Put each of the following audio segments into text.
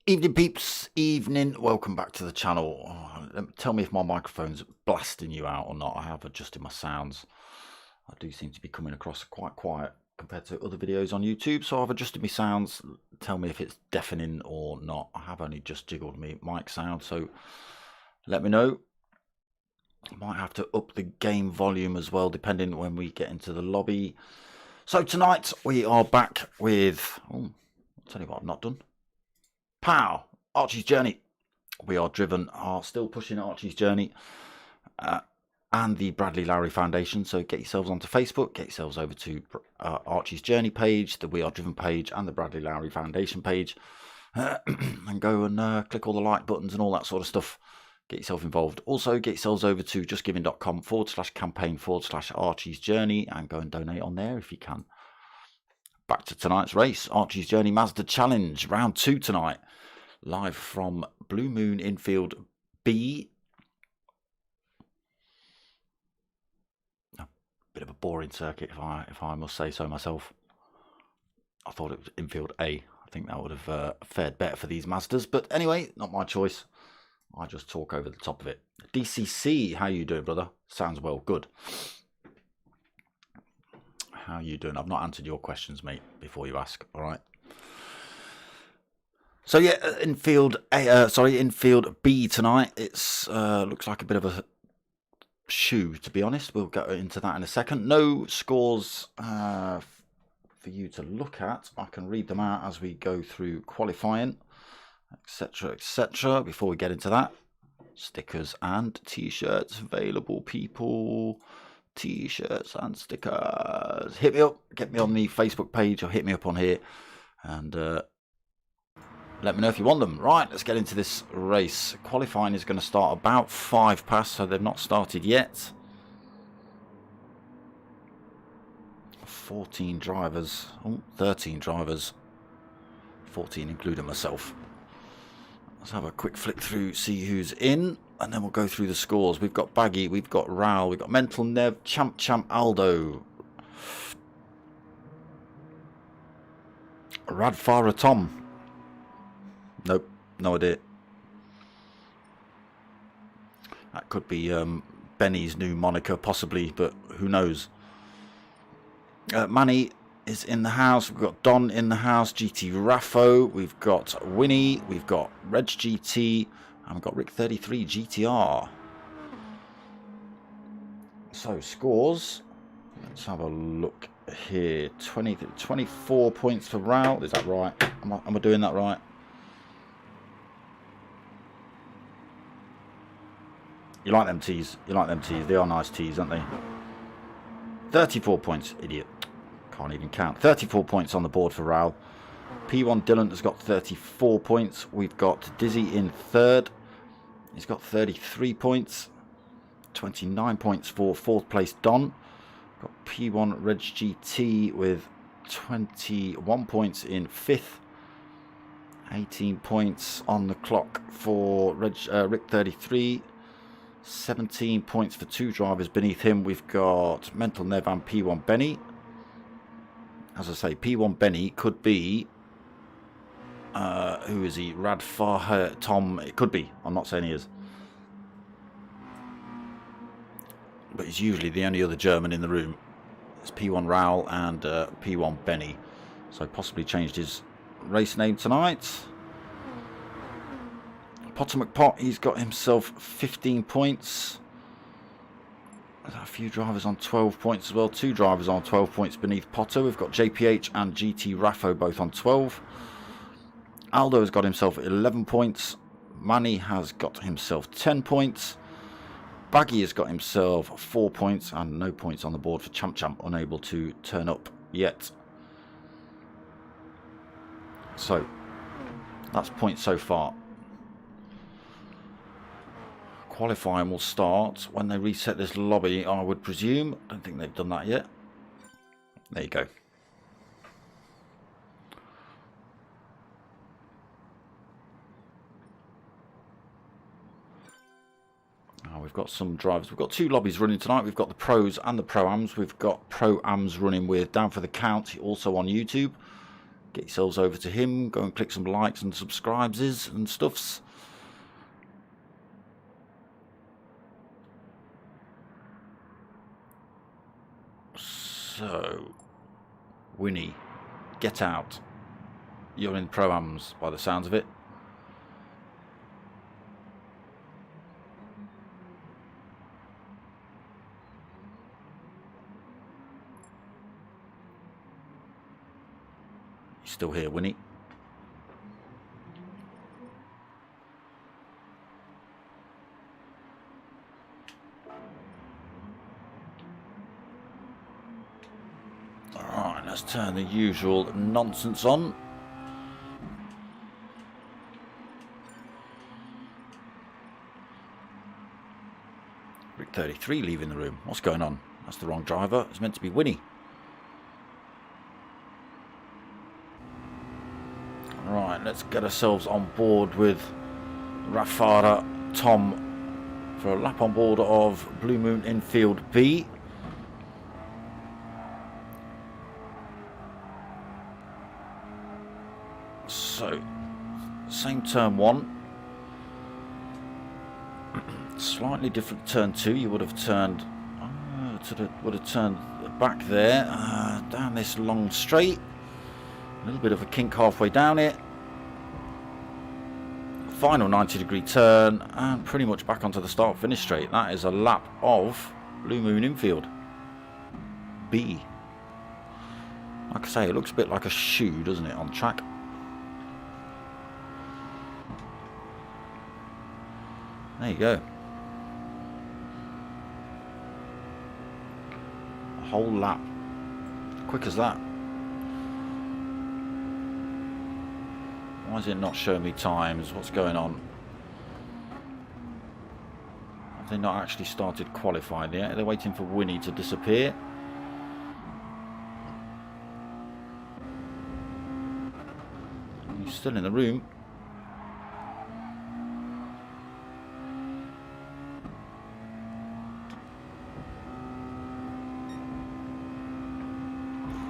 Evening peeps, evening, welcome back to the channel. Tell me if my microphone's blasting you out or not. I have adjusted my sounds. I do seem to be coming across quite quiet compared to other videos on YouTube, so I've adjusted my sounds. Tell me if it's deafening or not. I have only just jiggled my mic sound, so let me know. I might have to up the game volume as well, depending when we get into the lobby. So tonight we are back with, I'll tell you what I've not done. Pow! Archie's Journey. We are still pushing Archie's Journey and the Bradley Lowry Foundation. So get yourselves onto Facebook, get yourselves over to Archie's Journey page, the We Are Driven page, and the Bradley Lowry Foundation page, and go and click all the like buttons and all that sort of stuff. Get yourself involved. Also, get yourselves over to justgiving.com/campaign/Archie's Journey and go and donate on there if you can. Back to tonight's race, Archie's Journey Mazda Challenge, round 2 tonight, live from Blue Moon Infield B. A bit of a boring circuit, if I must say so myself. I thought it was Infield A. I think that would have fared better for these Mazdas, but anyway, not my choice. I just talk over the top of it. DCC, how you doing, brother? Sounds well, good. How are you doing? I've not answered your questions, mate, before you ask, all right? So yeah, Infield B tonight. It's looks like a bit of a shoe, to be honest. We'll get into that in a second. No scores for you to look at. I can read them out as we go through qualifying, etc., etc. Before we get into that, stickers and t-shirts available, people. T-shirts and stickers. Hit me up, get me on the Facebook page, or hit me up on here, and let me know if you want them. Right, let's get into this race. Qualifying is going to start about 5 past, so they've not started yet. 14 drivers. Oh, 13 drivers. 14 including myself. Let's have a quick flick through, see who's in, and then we'll go through the scores. We've got Baggy, we've got Raul, we've got Mental Nev, Champ Aldo, Radfara Tom. Nope, no idea. That could be Benny's new moniker, possibly, but who knows. Manny is in the house. We've got Don in the house, GT Raffo, we've got Winnie, we've got Reg GT, and we've got Rick 33 GTR. So scores, let's have a look here. 24 points for Raul. Is that right? Am I doing that right? You like them tees? You like them tees? They are nice tees, aren't they? 34 points, idiot. Can't even count. 34 points on the board for Raul. P1 Dylan has got 34 points. We've got Dizzy in 3rd. He's got 33 points. 29 points for 4th place Don. Got P1 Reg GT with 21 points in 5th. 18 points on the clock for Rick 33. 17 points for 2 drivers beneath him. We've got Mental Nev and P1 Benny. As I say, P1 Benny could be, who is he? Radfar Tom. It could be. I'm not saying he is. But he's usually the only other German in the room. It's P1 Raul and P1 Benny. So possibly changed his race name tonight. Potter McPot, he's got himself 15 points. There's a few drivers on 12 points as well. 2 drivers on 12 points beneath Potter. We've got JPH and GT Raffo both on 12. Aldo has got himself 11 points. Manny has got himself 10 points. Baggy has got himself 4 points and no points on the board for Champ, unable to turn up yet. So that's points so far. Qualifying will start when they reset this lobby, I would presume. I don't think they've done that yet. There you go. Now we've got some drivers. We've got 2 lobbies running tonight. We've got the pros and the pro-ams. We've got pro-ams running with Down for the Count, also on YouTube. Get yourselves over to him. Go and click some likes and subscribes and stuffs. So, Winnie, get out. You're in Pro-Ams by the sounds of it. You're still here, Winnie. Alright, let's turn the usual nonsense on. Rick 33 leaving the room. What's going on? That's the wrong driver. It's meant to be Winnie. Right, let's get ourselves on board with Rafara Tom for a lap on board of Blue Moon Infield B. So, same turn one. Slightly different turn two. You would have turned back there, down this long straight. A little bit of a kink halfway down it. Final 90-degree turn, and pretty much back onto the start-finish straight. That is a lap of Blue Moon Infield B. Like I say, it looks a bit like a shoe, doesn't it, on track? There you go. A whole lap. Quick as that. Why is it not showing me times? What's going on? Have they not actually started qualifying yet? Are they waiting for Winnie to disappear? He's still in the room.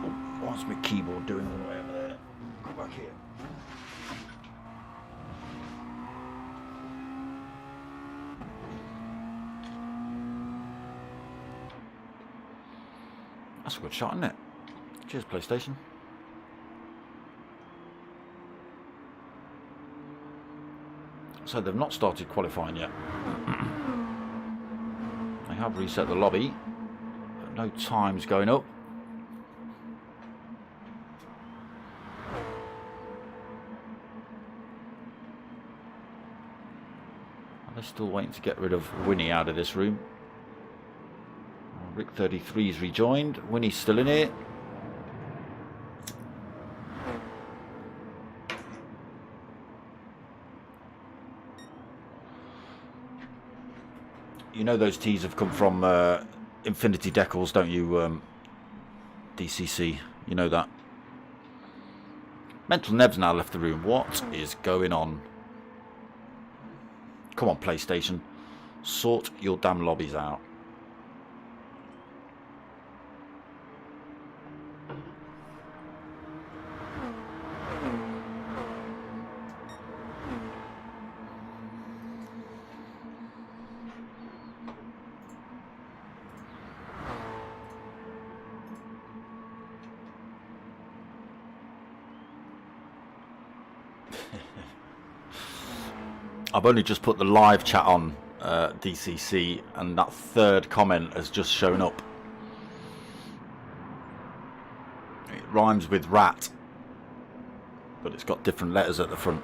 Oh, what's my keyboard doing all the way over there? Go back here. That's a good shot, isn't it? Cheers, PlayStation. So they've not started qualifying yet. They have reset the lobby, but no times going up. Are they still waiting to get rid of Winnie out of this room? Rick 33's rejoined. Winnie's still in here. You know those teas have come from Infinity Decals, don't you, DCC? You know that. Mental Neb's now left the room. What is going on? Come on, PlayStation. Sort your damn lobbies out. I've only just put the live chat on DCC, and that third comment has just shown up. It rhymes with rat, but it's got different letters at the front.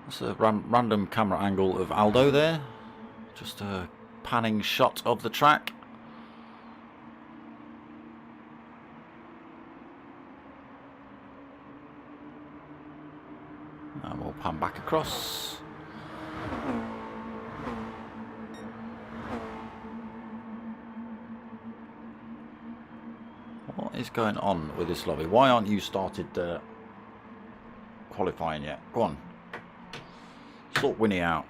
That's a random camera angle of Aldo there. Just a panning shot of the track. And we'll pan back across. What is going on with this lobby? Why aren't you started qualifying yet? Go on. Sort Winnie out.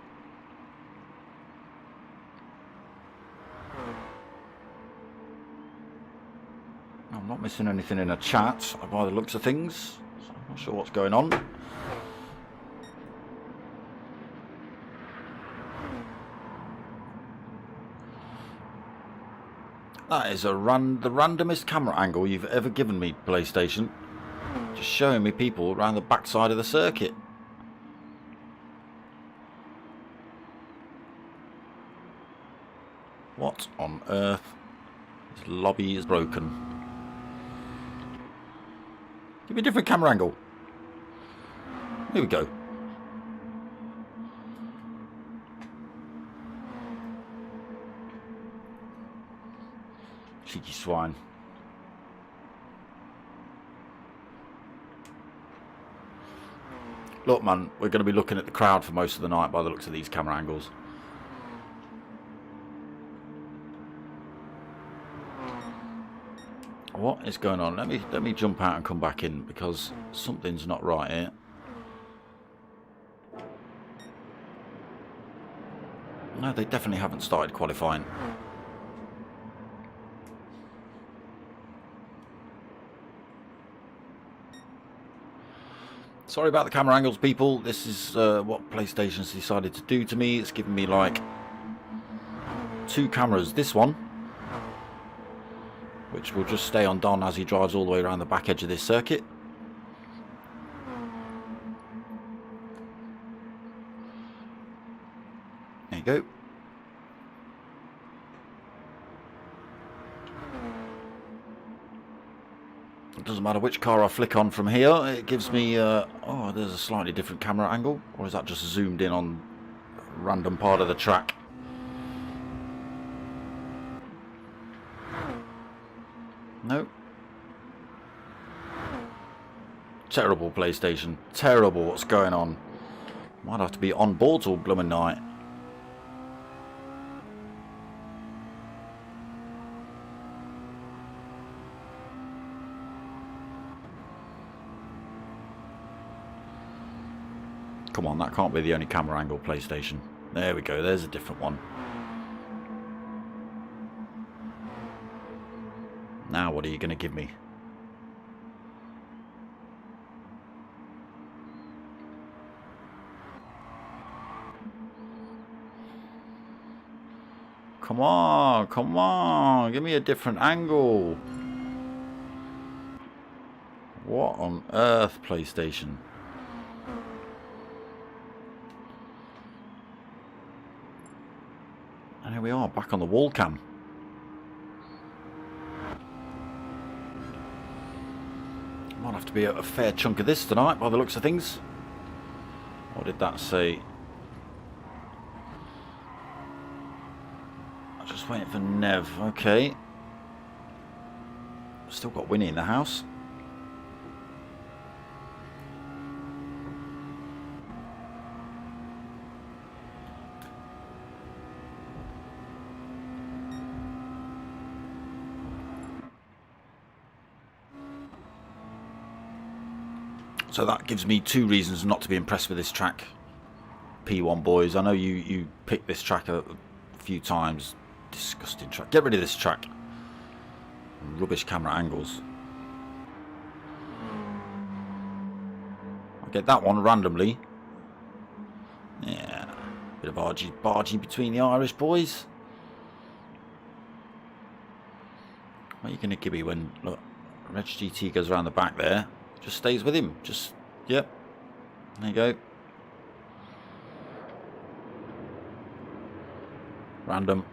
I'm not missing anything in a chat by the looks of things. So I'm not sure what's going on. That is the randomest camera angle you've ever given me, PlayStation. Just showing me people around the backside of the circuit. What on earth? This lobby is broken. Give me a different camera angle. Here we go. Cheeky swine. Look, man, we're going to be looking at the crowd for most of the night by the looks of these camera angles. What is going on? Let me jump out and come back in because something's not right here. No, they definitely haven't started qualifying. Sorry about the camera angles, people. This is what PlayStation's decided to do to me. It's given me like 2 cameras. This one, which will just stay on Don as he drives all the way around the back edge of this circuit. There you go. It doesn't matter which car I flick on from here, it gives me, oh, there's a slightly different camera angle, or is that just zoomed in on a random part of the track? No. Terrible, PlayStation. Terrible what's going on. Might have to be on board all blooming night. Come on, that can't be the only camera angle, PlayStation. There we go, there's a different one. Now what are you going to give me? Come on, give me a different angle. What on earth, PlayStation? And here we are, back on the wall cam. Might have to be a fair chunk of this tonight by the looks of things. What did that say? I'm just waiting for Nev. Okay. Still got Winnie in the house. So that gives me 2 reasons not to be impressed with this track. P1 boys, I know you picked this track a few times. Disgusting track. Get rid of this track. Rubbish camera angles. I'll get that one randomly. Yeah. Bit of bargey between the Irish boys. What are you going to give me when, look, Reg GT goes around the back there? Just stays with him. Just, yep. There you go. Random.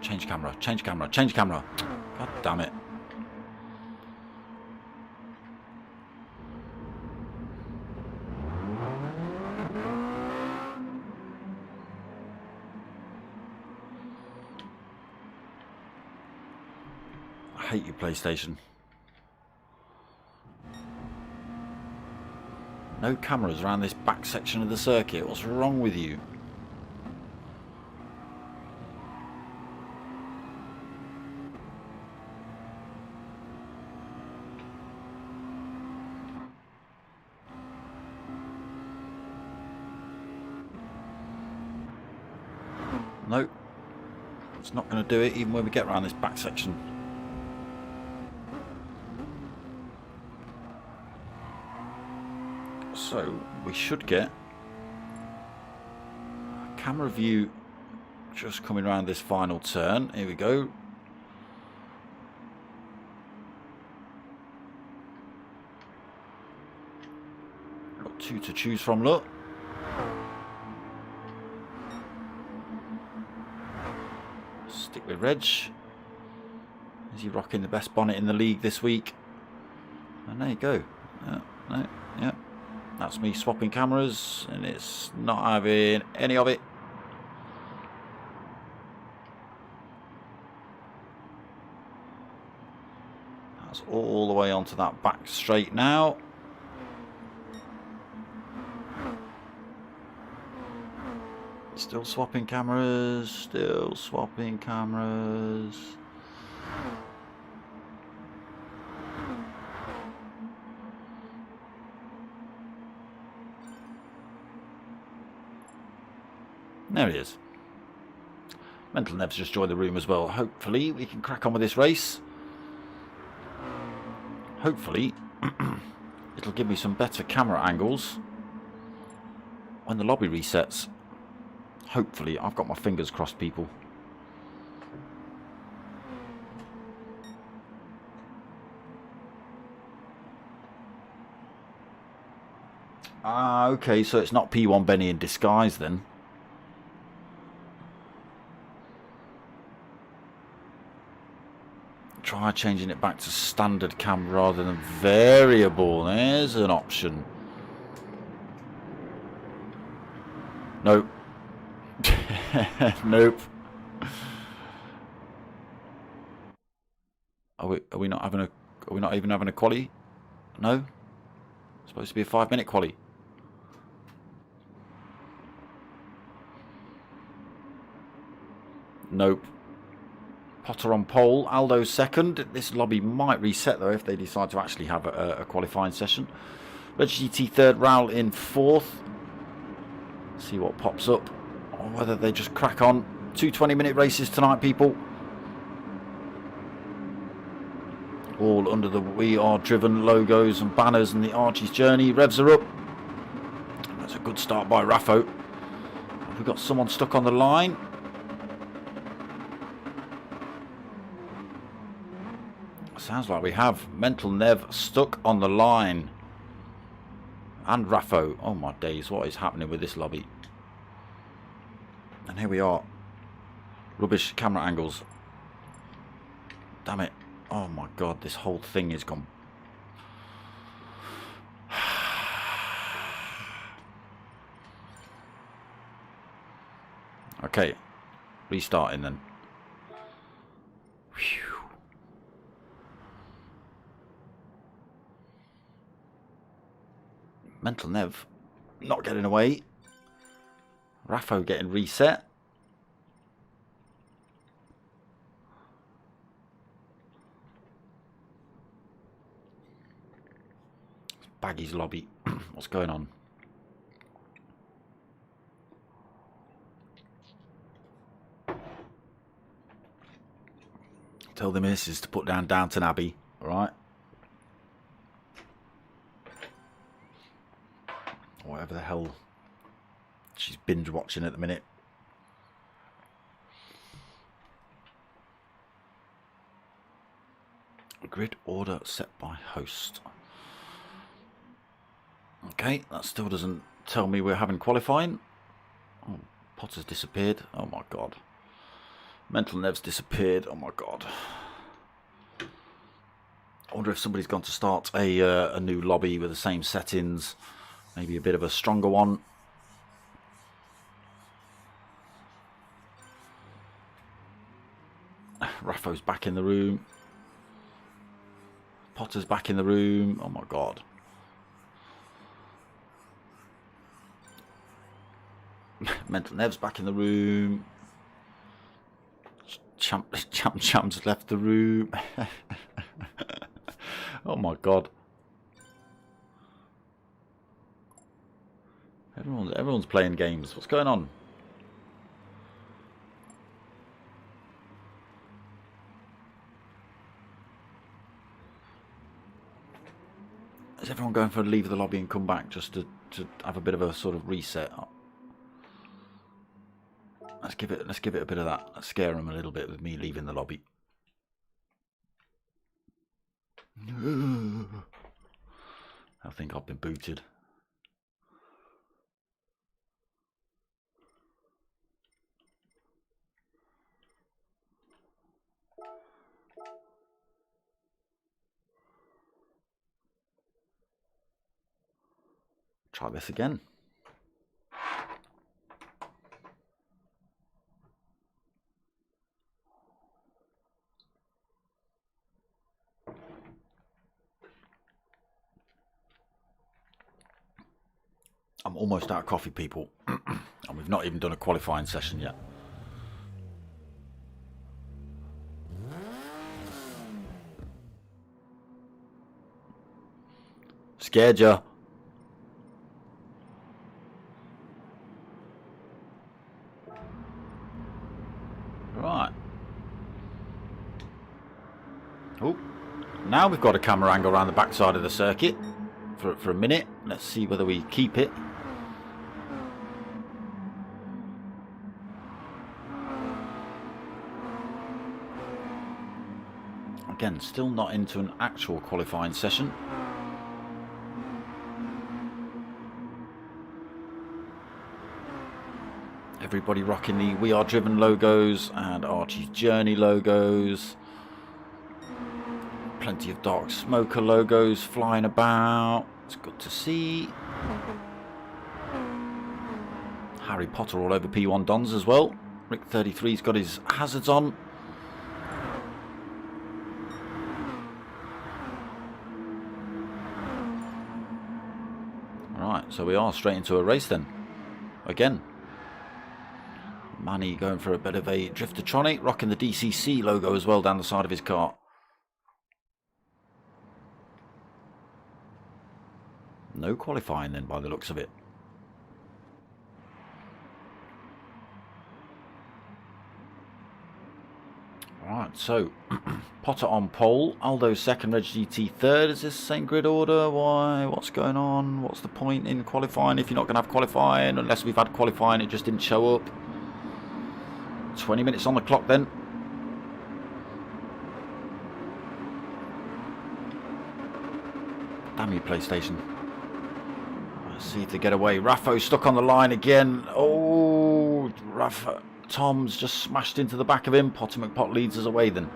Change camera, change camera, change camera. God damn it. I hate you, PlayStation. No cameras around this back section of the circuit. What's wrong with you? No, it's not going to do it even when we get around this back section. So we should get a camera view just coming around this final turn. Here we go. Got two to choose from, look. Stick with Reg. Is he rocking the best bonnet in the league this week? And there you go. Yeah. That's me swapping cameras, and it's not having any of it. That's all the way onto that back straight now. Still swapping cameras, still swapping cameras. There he is. Mental Nev's just joined the room as well. Hopefully we can crack on with this race. Hopefully it'll give me some better camera angles when the lobby resets. Hopefully. I've got my fingers crossed, people. Ah, okay, so it's not P1 Benny in disguise then. Try changing it back to standard cam rather than variable. There's an option. Nope. Nope. Are we not having a? Are we not even having a quali? No. It's supposed to be a 5-minute quali. Nope. Potter on pole, Aldo second. This lobby might reset though if they decide to actually have a qualifying session. Red GT third, Raul in fourth. See what pops up, or whether they just crack on. 2 20-minute races tonight, people. All under the We Are Driven logos and banners, and the Archie's journey. Revs are up. That's a good start by Raffo. Have we got someone stuck on the line? Sounds like we have. Mental Nev stuck on the line. And Raffo. Oh my days, what is happening with this lobby? And here we are. Rubbish camera angles. Damn it. Oh my god, this whole thing is gone. Okay. Restarting then. Whew. Mental Nev not getting away. Raffo getting reset. Baggy's lobby. What's going on? Tell the missus to put down Downton Abbey, alright? Whatever the hell she's binge watching at the minute. Grid order set by host. Okay, that still doesn't tell me we're having qualifying. Oh, Potter's disappeared. Oh my god. Mental Nev's disappeared. Oh my god. I wonder if somebody's gone to start a new lobby with the same settings. Maybe a bit of a stronger one. Raffo's back in the room. Potter's back in the room. Oh my god. Mental Nev's back in the room. Champ's left the room. Oh my god. Everyone's playing games. What's going on? everyone going for a leave the lobby and come back just to have a bit of a sort of reset? Let's give it a bit of that. Let's scare them a little bit with me leaving the lobby. I think I've been booted. Try this again. I'm almost out of coffee, people. And we've not even done a qualifying session yet. Scared ya? Right. Oh, now we've got a camera angle around the backside of the circuit for a minute. Let's see whether we keep it. Again, still not into an actual qualifying session. Everybody rocking the We Are Driven logos and Archie's Journey logos. Plenty of Dark Smoker logos flying about. It's good to see. Harry Potter all over P1 Dons as well. Rick 33's got his hazards on. Right, so we are straight into a race then. Again. Manny going for a bit of a Driftertronic, rocking the DCC logo as well down the side of his car. No qualifying then by the looks of it. Right, so Potter on pole, Aldo second, Reg GT third. Is this the same grid order? Why? What's going on? What's the point in qualifying if you're not going to have qualifying? Unless we've had qualifying, it just didn't show up. 20 minutes on the clock then. Damn you, PlayStation. Let's see if they get away. Raffo stuck on the line again. Oh, Raffo. Tom's just smashed into the back of him. Potter McPot leads us away then.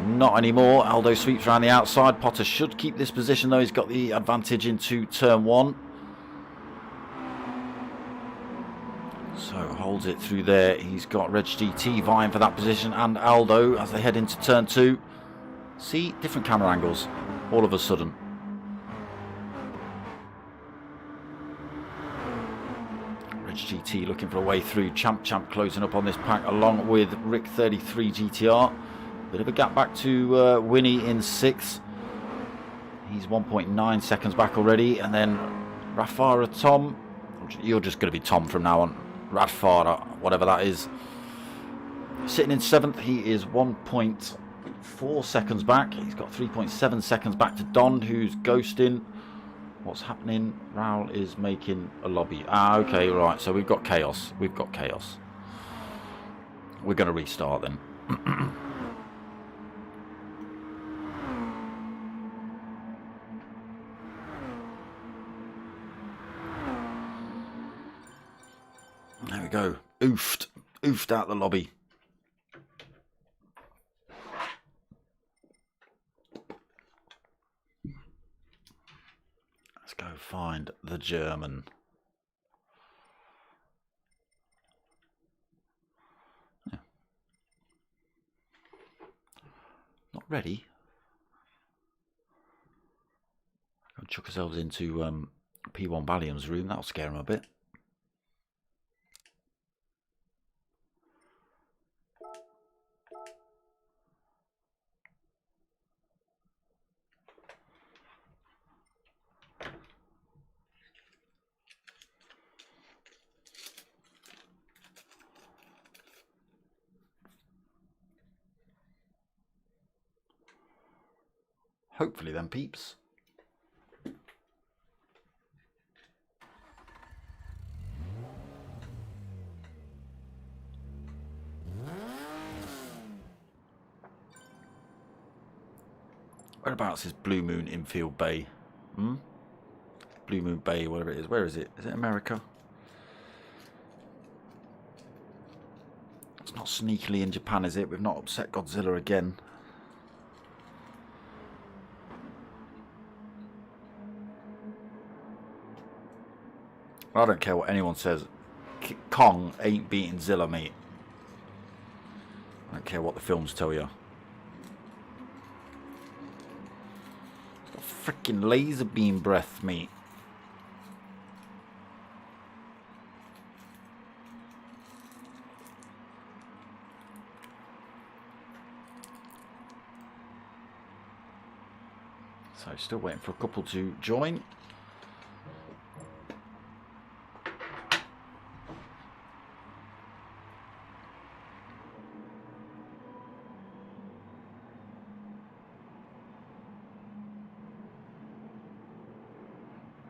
Not anymore. Aldo sweeps around the outside. Potter should keep this position though. He's got the advantage into turn one. So holds it through there. He's got Reg GT vying for that position and Aldo as they head into turn two. See, different camera angles all of a sudden. Reg GT looking for a way through. Champ closing up on this pack along with Rick 33 GTR. Bit of a gap back to Winnie in sixth. He's 1.9 seconds back already. And then Rafara Tom. You're just going to be Tom from now on. Radfara, whatever that is. Sitting in seventh, he is 1.4 seconds back. He's got 3.7 seconds back to Don, who's ghosting. What's happening? Raul is making a lobby. Ah, okay, right. So we've got chaos. We've got chaos. We're going to restart then. There we go. Oofed out the lobby. Let's go find the German. Yeah. Not ready. Go chuck ourselves into P1 Ballium's room. That'll scare him a bit. Hopefully then, peeps. Whereabouts is Blue Moon Infield Bay? Blue Moon Bay, whatever it is. Where is it? Is it America? It's not sneakily in Japan, is it? We've not upset Godzilla again. I don't care what anyone says. Kong ain't beating Zilla, mate. I don't care what the films tell you. Freaking laser beam breath, mate. So still waiting for a couple to join.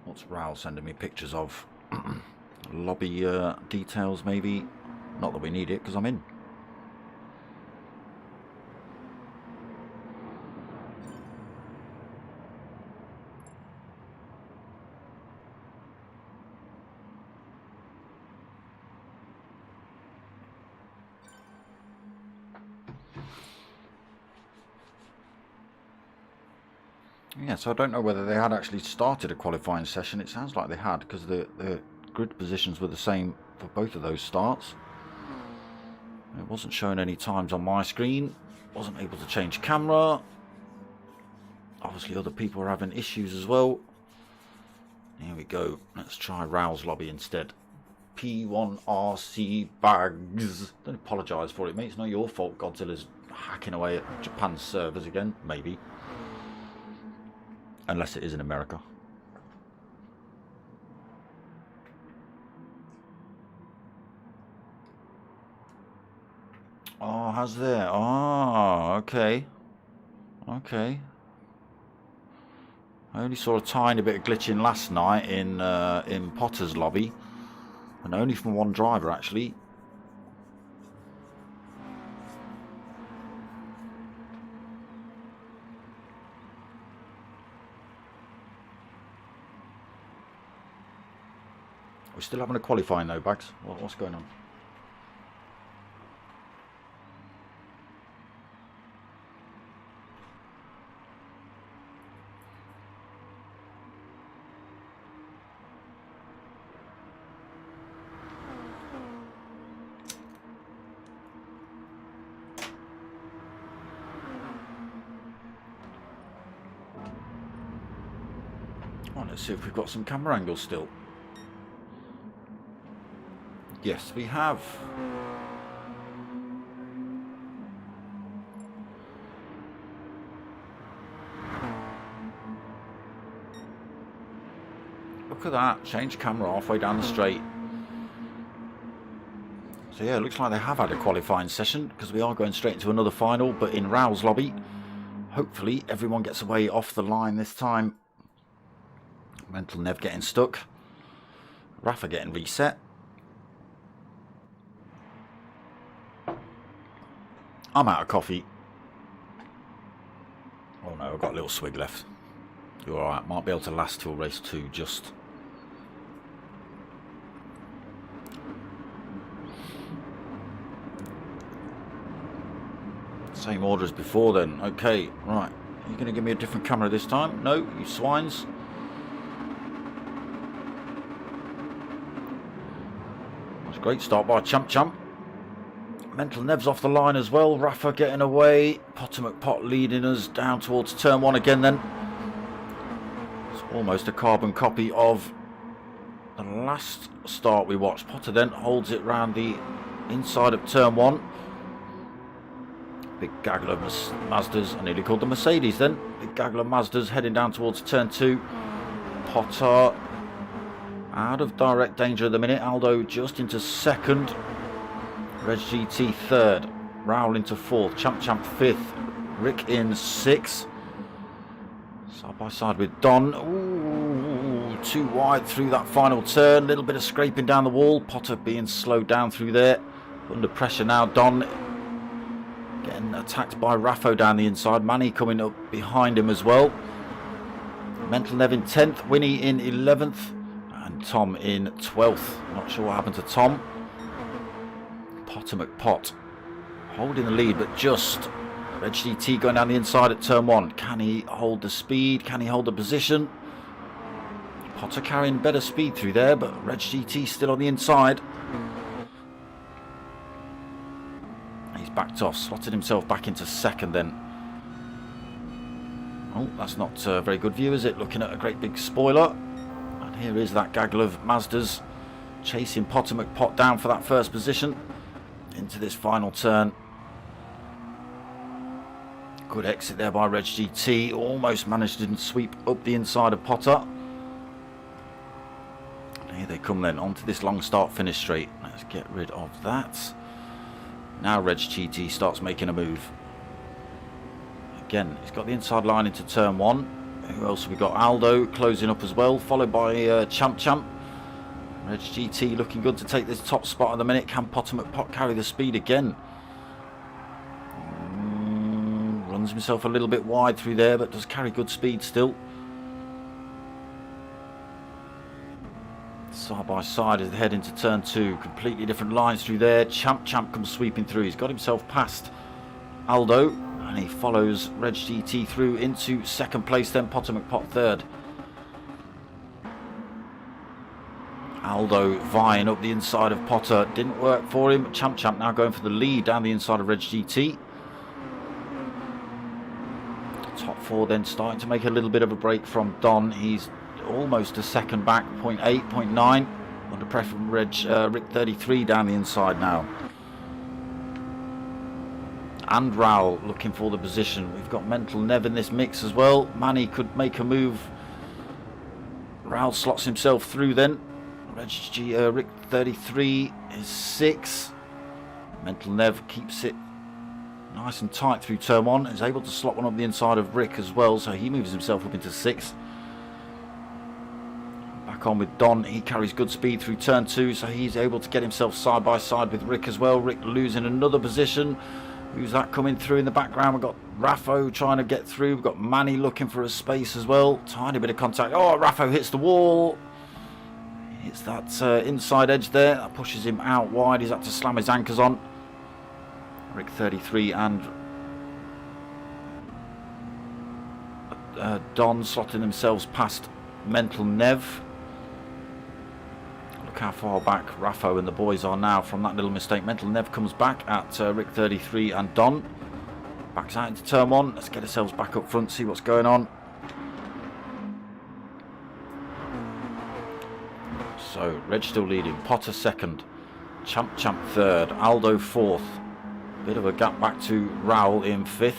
What's Raoul sending me pictures of? Lobby details, maybe. Not that we need it, because I'm in. Yeah, so I don't know whether they had actually started a qualifying session. It sounds like they had, because the grid positions were the same for both of those starts. It wasn't showing any times on my screen. Wasn't able to change camera. Obviously other people are having issues as well. Here we go. Let's try Raoul's lobby instead. P1RC bags. Don't apologise for it, mate. It's not your fault Godzilla's hacking away at Japan's servers again. Maybe. Unless it is in America. Oh, has there? Oh, okay. Okay. I only saw a tiny bit of glitching last night in Potter's lobby. And only from one driver, actually. We're still having a qualifying though, Bags. What's going on? Right, let's see if we've got some camera angles still. Yes, we have. Look at that. Change camera halfway down the straight. So yeah, it looks like they have had a qualifying session, because we are going straight into another final, but in Raoul's lobby. Hopefully everyone gets away off the line this time. Mental Nev getting stuck. Rafa getting reset. I'm out of coffee. Oh no, I've got a little swig left. You're alright, might be able to last till race 2 just. Same order as before then. Okay, right. Are you going to give me a different camera this time? No, you swines. That's a great start by Champ Champ. Mental Nev's off the line as well. Rafa getting away. Potter McPot leading us down towards turn 1 again then. It's almost a carbon copy of the last start we watched. Potter then holds it round the inside of turn 1. Big gaggle of Mazdas. I nearly called them Mercedes then. Big gaggle of Mazdas heading down towards turn 2. Potter out of direct danger at the minute. Aldo just into second. Reg GT third, Raoul into fourth, Champ Champ fifth, Rick in sixth. Side by side with Don. Ooh, too wide through that final turn. Little bit of scraping down the wall. Potter being slowed down through there. Under pressure now. Don Getting attacked by Raffo down the inside. Manny coming up behind him as well. Mental Nev in 10th, Winnie in 11th, and Tom in 12th. Not sure what happened to Tom. Potter McPot holding the lead, but just Reg GT going down the inside at turn 1. Can he hold the speed? Can he hold the position? Potter carrying better speed through there, but Reg GT still on the inside. He's backed off, slotted himself back into 2nd then. Oh, that's not a very good view, is it? Looking at a great big spoiler. And here is that gaggle of Mazdas chasing Potter McPot down for that first position into this final turn. Good exit there by Reg GT. Almost managed to sweep up the inside of Potter. And here they come then onto this long start finish straight. Let's get rid of that. Now Reg GT starts making a move. Again, he's got the inside line into turn 1. Who else have we got? Aldo closing up as well, followed by Champ. Reg GT looking good to take this top spot at the minute. Can Potter McPot carry the speed again? Runs himself a little bit wide through there, but does carry good speed still. Side by side as they head into turn 2. Completely different lines through there. Champ comes sweeping through. He's got himself past Aldo, and he follows Reg GT through into 2nd place, then Potter McPot 3rd. Aldo vying up the inside of Potter. Didn't work for him. Champ now going for the lead down the inside of Reg GT. Top 4 then starting to make a little bit of a break from Don. He's almost a 2nd back, 0.8, 0.9. Under pressure from Rick 33 down the inside now. And Raul looking for the position. We've got Mental Nev in this mix as well. Manny could make a move. Raul slots himself through then. Rick 33 is 6. Mental Nev keeps it nice and tight through turn 1. Is able to slot one up the inside of Rick as well, so he moves himself up into 6th. Back on with Don. He carries good speed through turn 2, so he's able to get himself side by side with Rick as well. Rick losing another position. Who's that coming through in the background? We've got Raffo trying to get through. We've got Manny looking for a space as well. Tiny bit of contact. Oh, Raffo hits the wall. Hits that inside edge there. That pushes him out wide. He's had to slam his anchors on. Rick 33 and Don slotting themselves past Mental Nev. Look how far back Raffo and the boys are now from that little mistake. Mental Nev comes back at Rick 33 and Don. Backs out into turn 1. Let's get ourselves back up front, see what's going on. So Reg still leading. Potter 2nd. Champ 3rd. Aldo 4th. Bit of a gap back to Raul in 5th.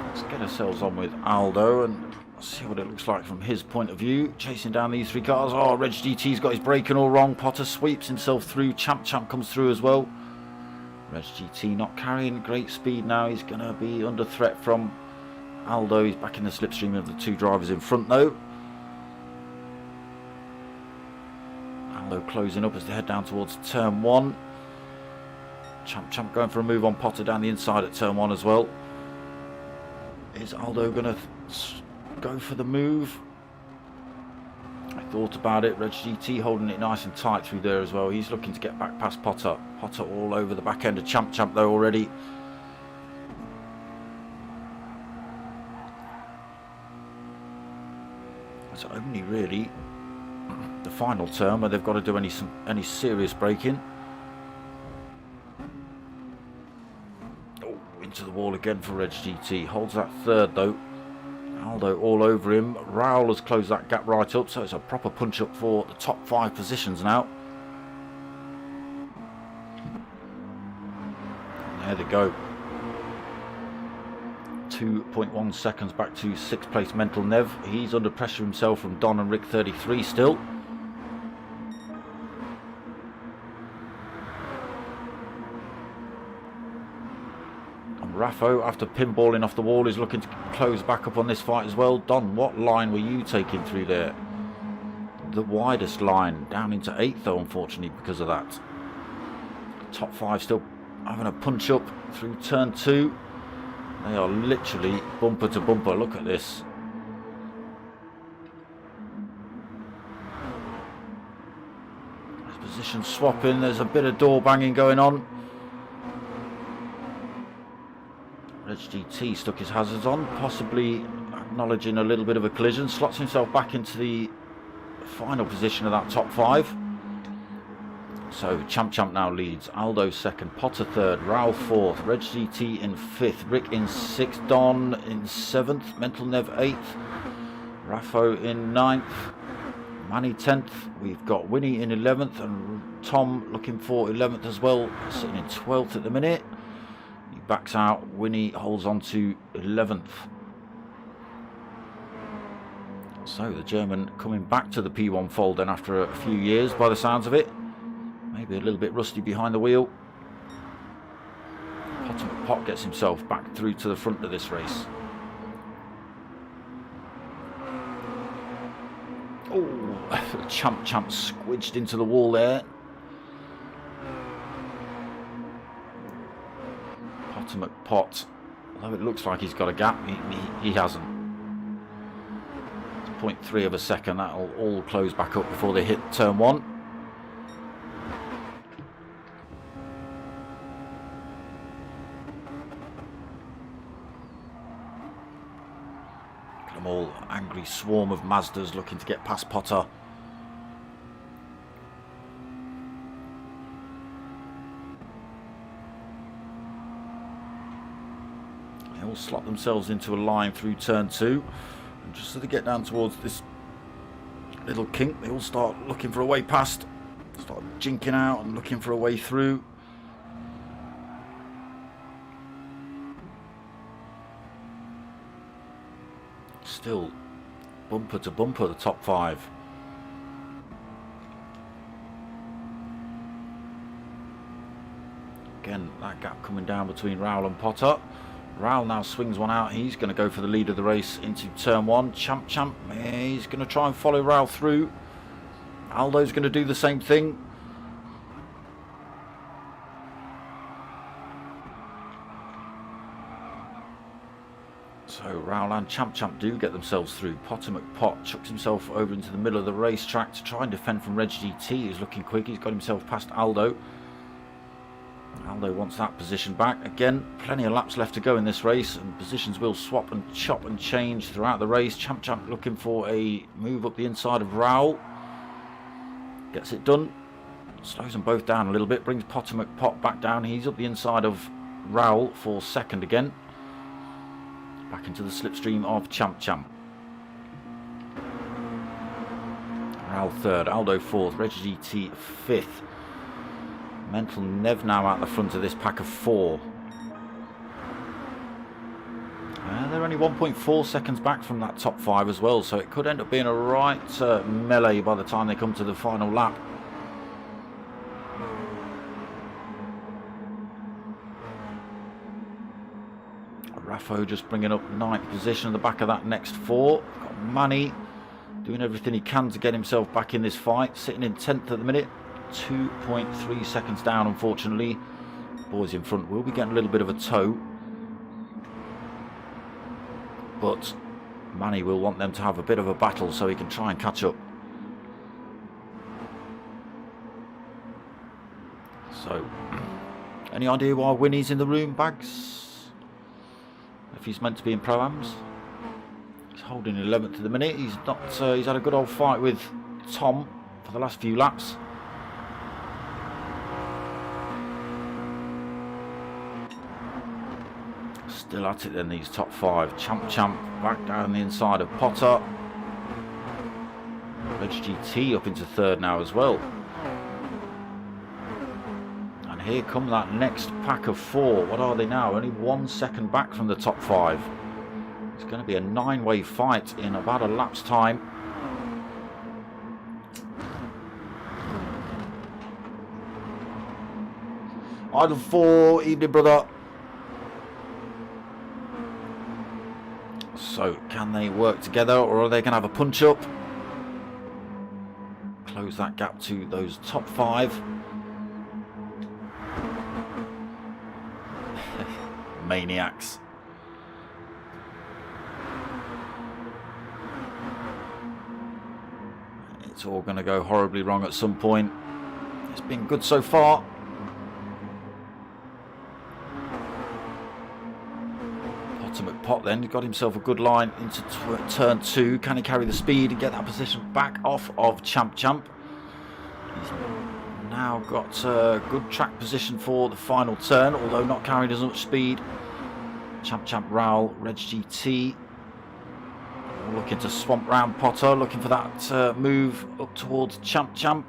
Let's get ourselves on with Aldo and see what it looks like from his point of view. Chasing down these 3 cars. Oh, Reg GT's got his braking all wrong. Potter sweeps himself through. Champ comes through as well. Reg GT not carrying great speed now. He's going to be under threat from Aldo. He's back in the slipstream of the 2 drivers in front though. Aldo closing up as they head down towards turn 1. Champ going for a move on Potter down the inside at turn 1 as well. Is Aldo going to go for the move? I thought about it. Reg GT holding it nice and tight through there as well. He's looking to get back past Potter. Potter all over the back end of Champ though already. It's only really the final turn where they've got to do any serious braking. Oh, into the wall again for Reg GT. Holds that 3rd though. Aldo all over him. Raul has closed that gap right up, so it's a proper punch up for the top 5 positions now. And there they go. 2.1 seconds back to 6th place Mental Nev. He's under pressure himself from Don and Rick 33 still. And Raffo, after pinballing off the wall, is looking to close back up on this fight as well. Don, what line were you taking through there? The widest line, down into 8th though, unfortunately, because of that. Top 5 still having a punch up through turn 2. They are literally bumper to bumper. Look at this. There's position swapping. There's a bit of door banging going on. Reg GT stuck his hazards on, possibly acknowledging a little bit of a collision. Slots himself back into the final position of that top 5. So Champ now leads. Aldo second, Potter third, Raul fourth, Reg GT in 5th, Rick in 6th, Don in 7th, Mental Nev 8th, Raffo in 9th, Manny 10th. We've got Winnie in 11th and Tom looking for 11th as well, sitting in 12th at the minute. He backs out. Winnie holds on to 11th. So the German coming back to the P1 fold then after a few years by the sounds of it. Maybe a little bit rusty behind the wheel. Pot gets himself back through to the front of this race. Oh, Champ squidged into the wall there. Pot, although it looks like he's got a gap, he hasn't. It's 0.3 of a second. That'll all close back up before they hit turn 1. Look at them all, angry swarm of Mazdas looking to get past Potter. All slot themselves into a line through turn 2, and just as they get down towards this little kink, they all start looking for a way past, start jinking out and looking for a way through. Still bumper to bumper the top 5. Again, that gap coming down between Raul and Potter. Raul now swings one out. He's going to go for the lead of the race into turn 1. Champ, he's going to try and follow Raul through. Aldo's going to do the same thing. So Raul and Champ do get themselves through. Pot chucks himself over into the middle of the racetrack to try and defend from Reg GT, who's looking quick. He's got himself past Aldo. Aldo wants that position back. Again, plenty of laps left to go in this race, and positions will swap and chop and change throughout the race. Champ looking for a move up the inside of Raul. Gets it done. Slows them both down a little bit. Brings Pot back down. He's up the inside of Raul for second again. Back into the slipstream of Champ. Raul third. Aldo fourth. Reg GT 5th. Mental Nev now out the front of this pack of 4. They're only 1.4 seconds back from that top 5 as well, so it could end up being a right melee by the time they come to the final lap. Raffo just bringing up 9th position at the back of that next 4. Got Manny doing everything he can to get himself back in this fight, sitting in 10th at the minute. 2.3 seconds down, unfortunately. Boys in front will be getting a little bit of a tow, but Manny will want them to have a bit of a battle so he can try and catch up. So, any idea why Winnie's in the room, Bags? If he's meant to be in Pro-Ams? He's holding 11th at the minute. He's not. He's had a good old fight with Tom for the last few laps. Still at it then, these top 5. Champ back down the inside of Potter. Reg GT up into 3rd now as well. And here come that next pack of 4. What are they now? Only 1 second back from the top 5. It's going to be a 9-way fight in about a lap's time. Idle 4, evening brother. So, can they work together, or are they going to have a punch-up? Close that gap to those top 5. maniacs. It's all going to go horribly wrong at some point. It's been good so far. Pot then got himself a good line into turn 2. Can he carry the speed and get that position back off of Champ? He's now got a good track position for the final turn, although not carrying as much speed. Champ Raoul, Reg GT looking to swamp round Potter, looking for that move up towards Champ.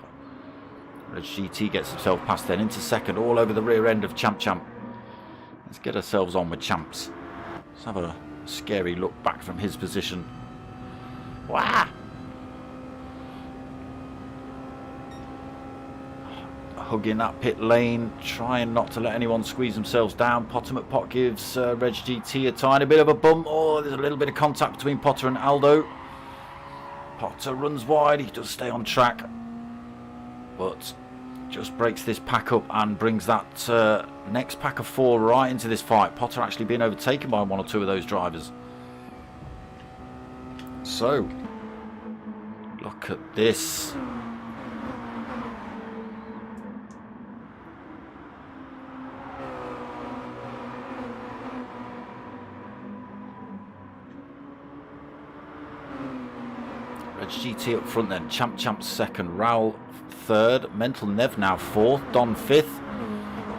Reg GT gets himself past then into second, all over the rear end of Champ. Let's get ourselves on with Champs. Let's have a scary look back from his position. Wah! Hugging that pit lane, trying not to let anyone squeeze themselves down. Pot gives Reg GT a tiny bit of a bump. Oh, there's a little bit of contact between Potter and Aldo. Potter runs wide, he does stay on track, but just breaks this pack up and brings that next pack of 4 right into this fight. Potter actually being overtaken by 1 or 2 of those drivers. So, look at this. Reg GT up front then, Champ second, Raoul third, Mental Nev now 4th, Don 5th,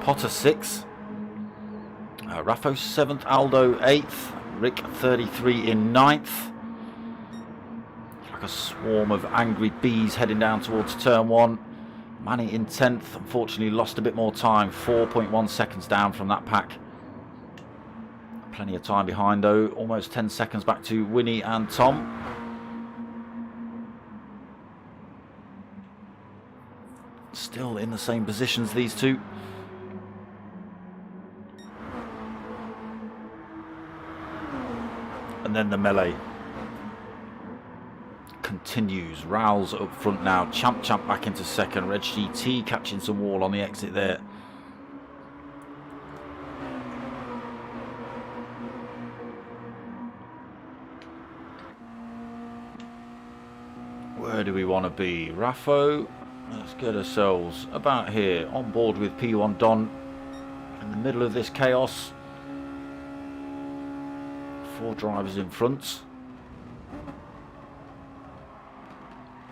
Potter 6th, Raffo 7th, Aldo 8th, Rick 33 in 9th. Like a swarm of angry bees heading down towards turn 1. Manny in 10th, unfortunately lost a bit more time, 4.1 seconds down from that pack. Plenty of time behind though, almost 10 seconds back to Winnie and Tom. Still in the same positions, these two. And then the melee continues. Raoul's up front now. Champ back into second. Reg GT catching some wall on the exit there. Where do we want to be? Raffo. Let's get ourselves about here, on board with P1 Don, in the middle of this chaos. 4 drivers in front.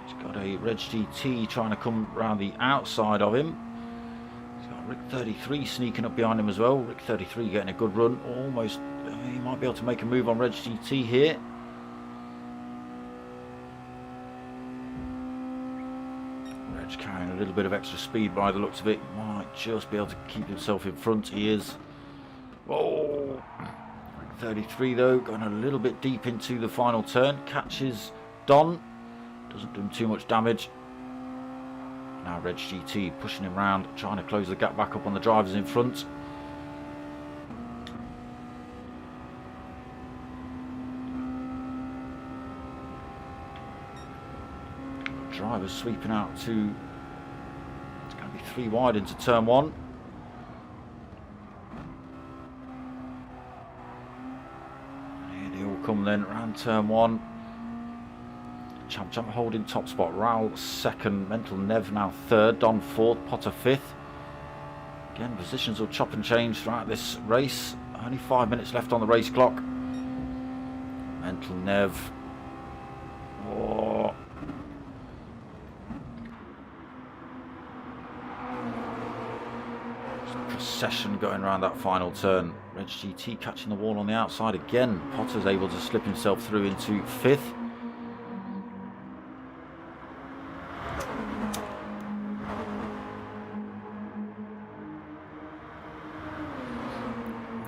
He's got a Reg GT trying to come around the outside of him. He's got Rick 33 sneaking up behind him as well. Rick 33 getting a good run. Almost, he might be able to make a move on Reg GT here. Carrying a little bit of extra speed by the looks of it. Might just be able to keep himself in front. He is. Oh, 33 though, going a little bit deep into the final turn. Catches Don. Doesn't do him too much damage. Now Reg GT pushing him round, trying to close the gap back up on the drivers in front. Drivers sweeping out to, it's going to be 3 wide into turn 1. Here they all come then around turn 1. Champ holding top spot. Raoul second, Mental Nev now third, Don 4th, Potter 5th. Again, positions will chop and change throughout this race. Only 5 minutes left on the race clock. Mental Nev. Oh. Procession going around that final turn. Reg GT catching the wall on the outside again. Potter's able to slip himself through into 5th.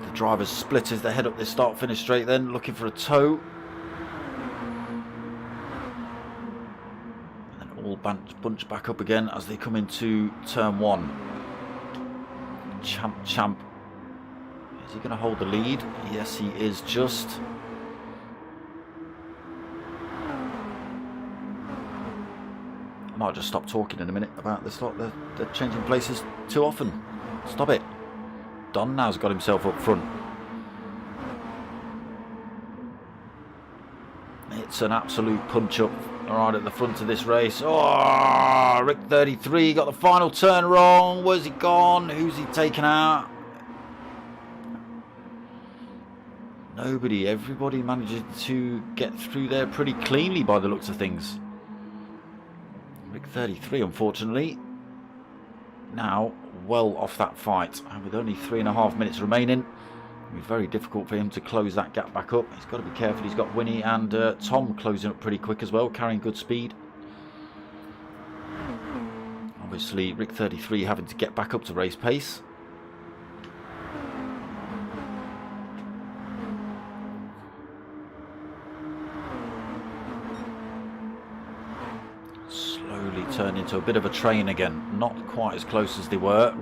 The drivers split as they head up this start-finish straight then, looking for a tow. And then all bunch back up again as they come into turn 1. Champ. Is he going to hold the lead? Yes, he is just. I might just stop talking in a minute about this lot. They're changing places too often. Stop it. Don now's got himself up front. It's an absolute punch-up right at the front of this race. Oh, Rick 33 got the final turn wrong. Where's he gone? Who's he taken out? Nobody. Everybody managed to get through there pretty cleanly by the looks of things. Rick 33, unfortunately, now well off that fight, and with only 3.5 minutes remaining, it'll be very difficult for him to close that gap back up. He's got to be careful. He's got Winnie and Tom closing up pretty quick as well, carrying good speed. Obviously, Rick 33 having to get back up to race pace. Turned into a bit of a train again, not quite as close as they were.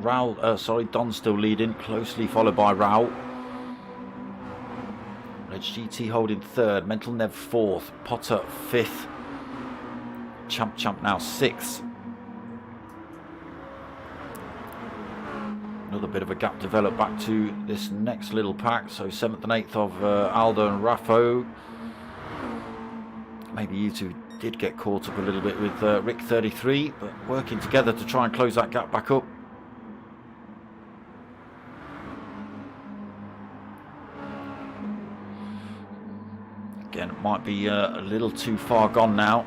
Don's still leading, closely followed by Raul. Reg GT holding third, Mental Nev fourth, Potter fifth, Champ now sixth. Another bit of a gap developed back to this next little pack, so 7th and 8th of Aldo and Raffo. Maybe you two did get caught up a little bit with Rick 33, but working together to try and close that gap back up. Again, it might be a little too far gone now.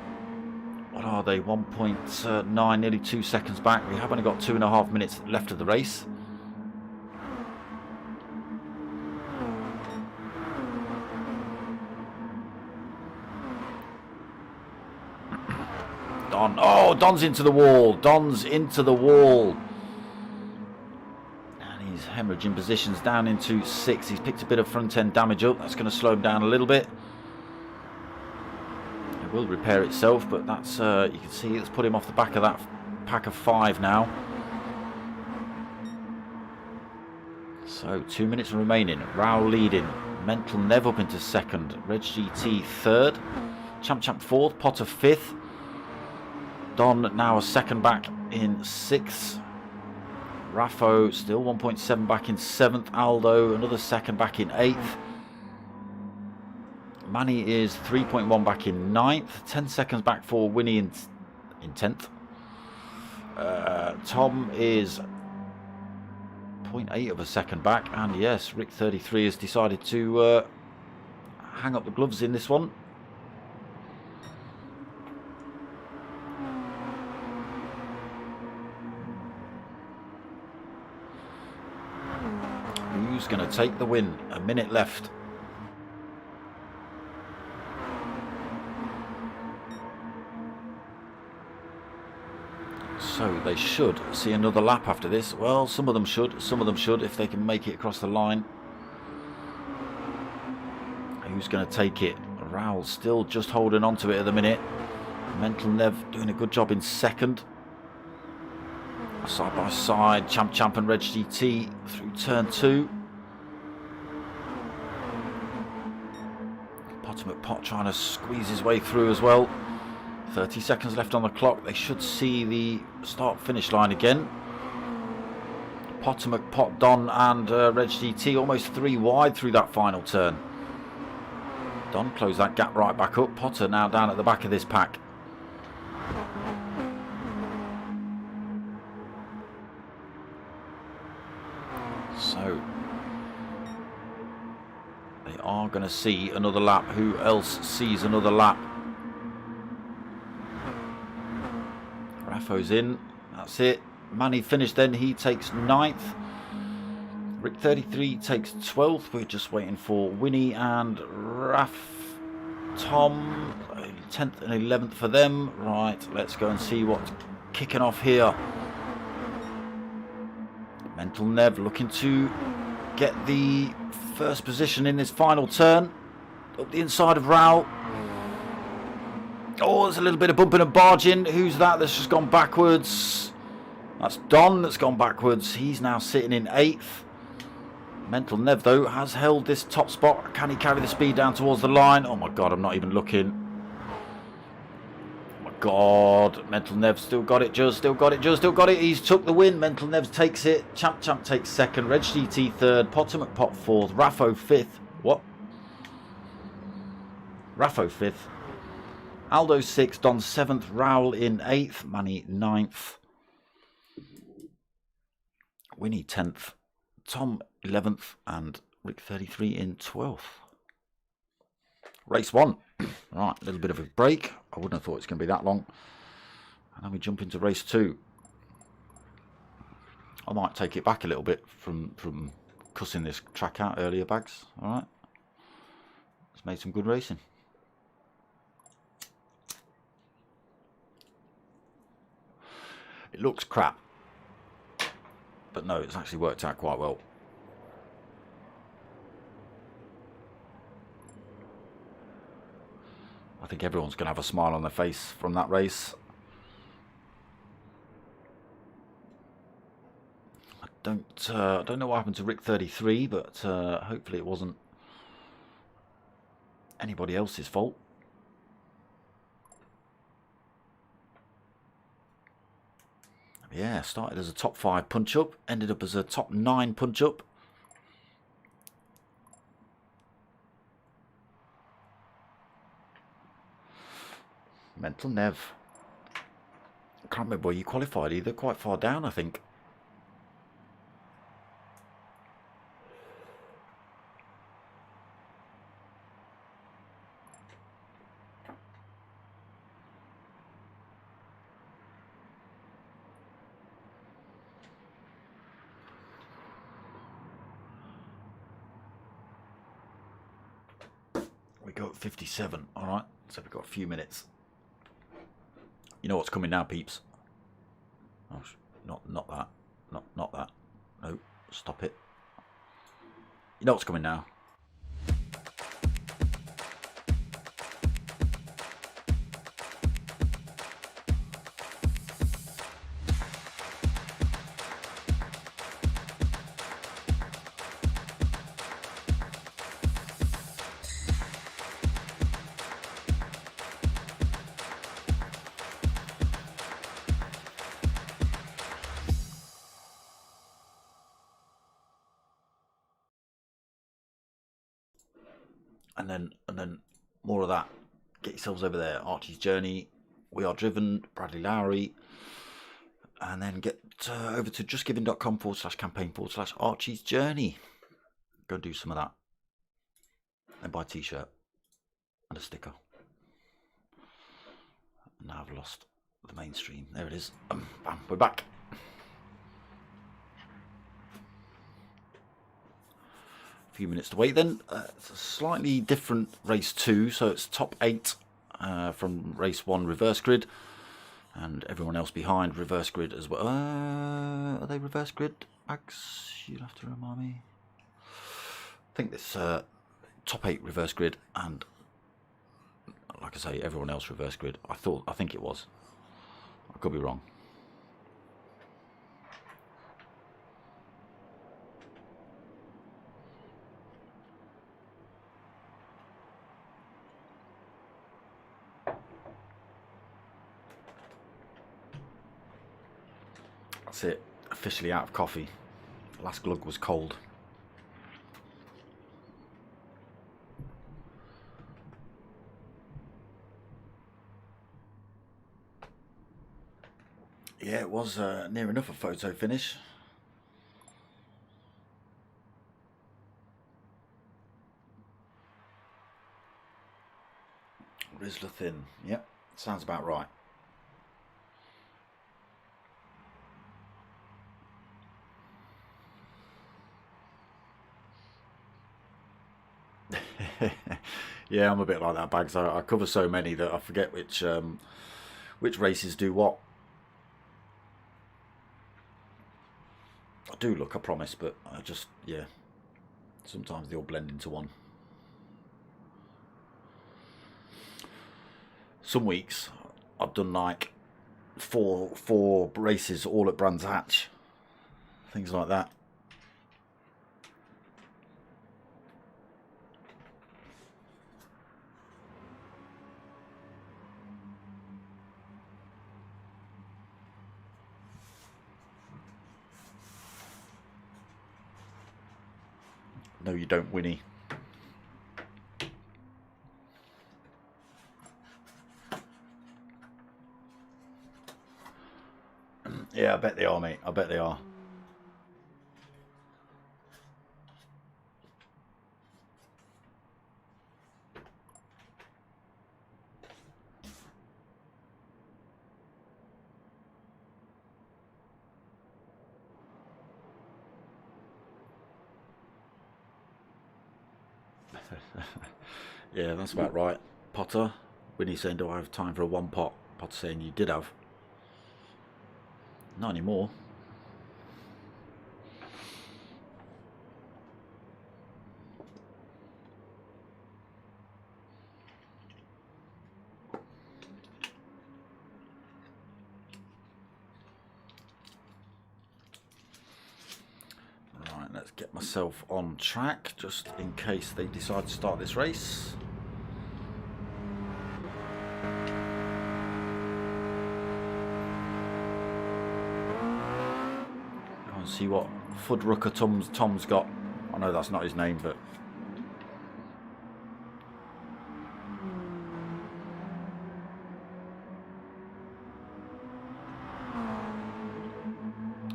What are they? 1.9, nearly 2 seconds back. We have only got 2.5 minutes left of the race. Don. Oh, Don's into the wall. Don's into the wall. And he's hemorrhaging positions down into 6th. He's picked a bit of front end damage up. That's going to slow him down a little bit. It will repair itself, but that's you can see it's put him off the back of that pack of 5 now. So 2 minutes remaining. Raul leading. Mental Nev up into 2nd. Reg GT 3rd. Champ 4th. Potter 5th. Don now a 2nd back in 6th. Raffo still 1.7 back in 7th. Aldo another 2nd back in 8th. Manny is 3.1 back in 9th. 10 seconds back for Winnie in 10th. Tom is 0.8 of a second back. And yes, Rick 33 has decided to hang up the gloves in this one. Who's going to take the win? A minute left. So they should see another lap after this. Well, some of them should if they can make it across the line. Who's going to take it? Raul still just holding on to it at the minute. Mental Nev doing a good job in 2nd. Side by side, Champ and Reg GT through turn 2. Pot trying to squeeze his way through as well. 30 seconds left on the clock. They should see the start-finish line again. Potter, Pot, Don and Reg GT almost 3 wide through that final turn. Don closed that gap right back up. Potter now down at the back of this pack. So they are going to see another lap. Who else sees another lap? Raffo's in. That's it. Manny finished then. He takes 9th. Rick 33 takes 12th. We're just waiting for Winnie and Tom. 10th and 11th for them. Right, let's go and see what's kicking off here. Mental Nev looking to get the first position in this final turn. Up the inside of Raul. Oh, there's a little bit of bumping and barging. Who's that that's just gone backwards? That's Don that's gone backwards. He's now sitting in 8th. Mental Nev, though, has held this top spot. Can he carry the speed down towards the line? Oh, my God, I'm not even looking. Oh, my God. Mental Nev still got it, just still got it. He's took the win. Mental Nev takes it. Champ takes 2nd. Reg GT 3rd. Potter McPot 4th. Raffo 5th. What? Raffo 5th. Aldo 6th, Don 7th, Raoul in 8th, Manny 9th, Winnie 10th, Tom 11th, and Rick 33 in 12th. Race 1. Right, a little bit of a break. I wouldn't have thought it's going to be that long. And then we jump into race 2. I might take it back a little bit from cussing this track out earlier, Bags. Alright. It's made some good racing. It looks crap. But no, it's actually worked out quite well. I think everyone's going to have a smile on their face from that race. I don't know what happened to Rick 33, but hopefully it wasn't anybody else's fault. Yeah, started as a top 5 punch-up, ended up as a top 9 punch-up. Mental Nev. I can't remember where you qualified either, quite far down I think. We go at 57, alright, so we've got a few minutes. You know what's coming now, peeps. Oh, not that. Not that. No, stop it. You know what's coming now. And then more of that. Get yourselves over there. Archie's Journey, We Are Driven, Bradley Lowry, and then get over to justgiving.com/campaign/Archie's Journey. Go and do some of that. And buy a t-shirt and a sticker. Now I've lost the mainstream. There it is. Bam, we're back. Few minutes to wait then. It's a slightly different race 2, so it's top 8 from race 1 reverse grid, and everyone else behind reverse grid as well. Are they reverse grid, Max? You'll have to remind me. I think this top 8 reverse grid, and like I say, everyone else reverse grid. I think it was. I could be wrong. That's it, officially out of coffee. Last glug was cold. Yeah, it was near enough a photo finish. Rizzler thin, yep, sounds about right. Yeah, I'm a bit like that, Bags. I cover so many that I forget which races do what. I do look, I promise, but I just, yeah, sometimes they all blend into one. Some weeks I've done like four races all at Brands Hatch, things like that. No, you don't, Winnie. Yeah, I bet they are, mate. I bet they are. Yeah, that's about right. Potter, Winnie saying, do I have time for a one pot? Potter saying, you did have. Not anymore. Right, let's get myself on track, just in case they decide to start this race. See what Fuddrucker Tom's got. I know that's not his name, but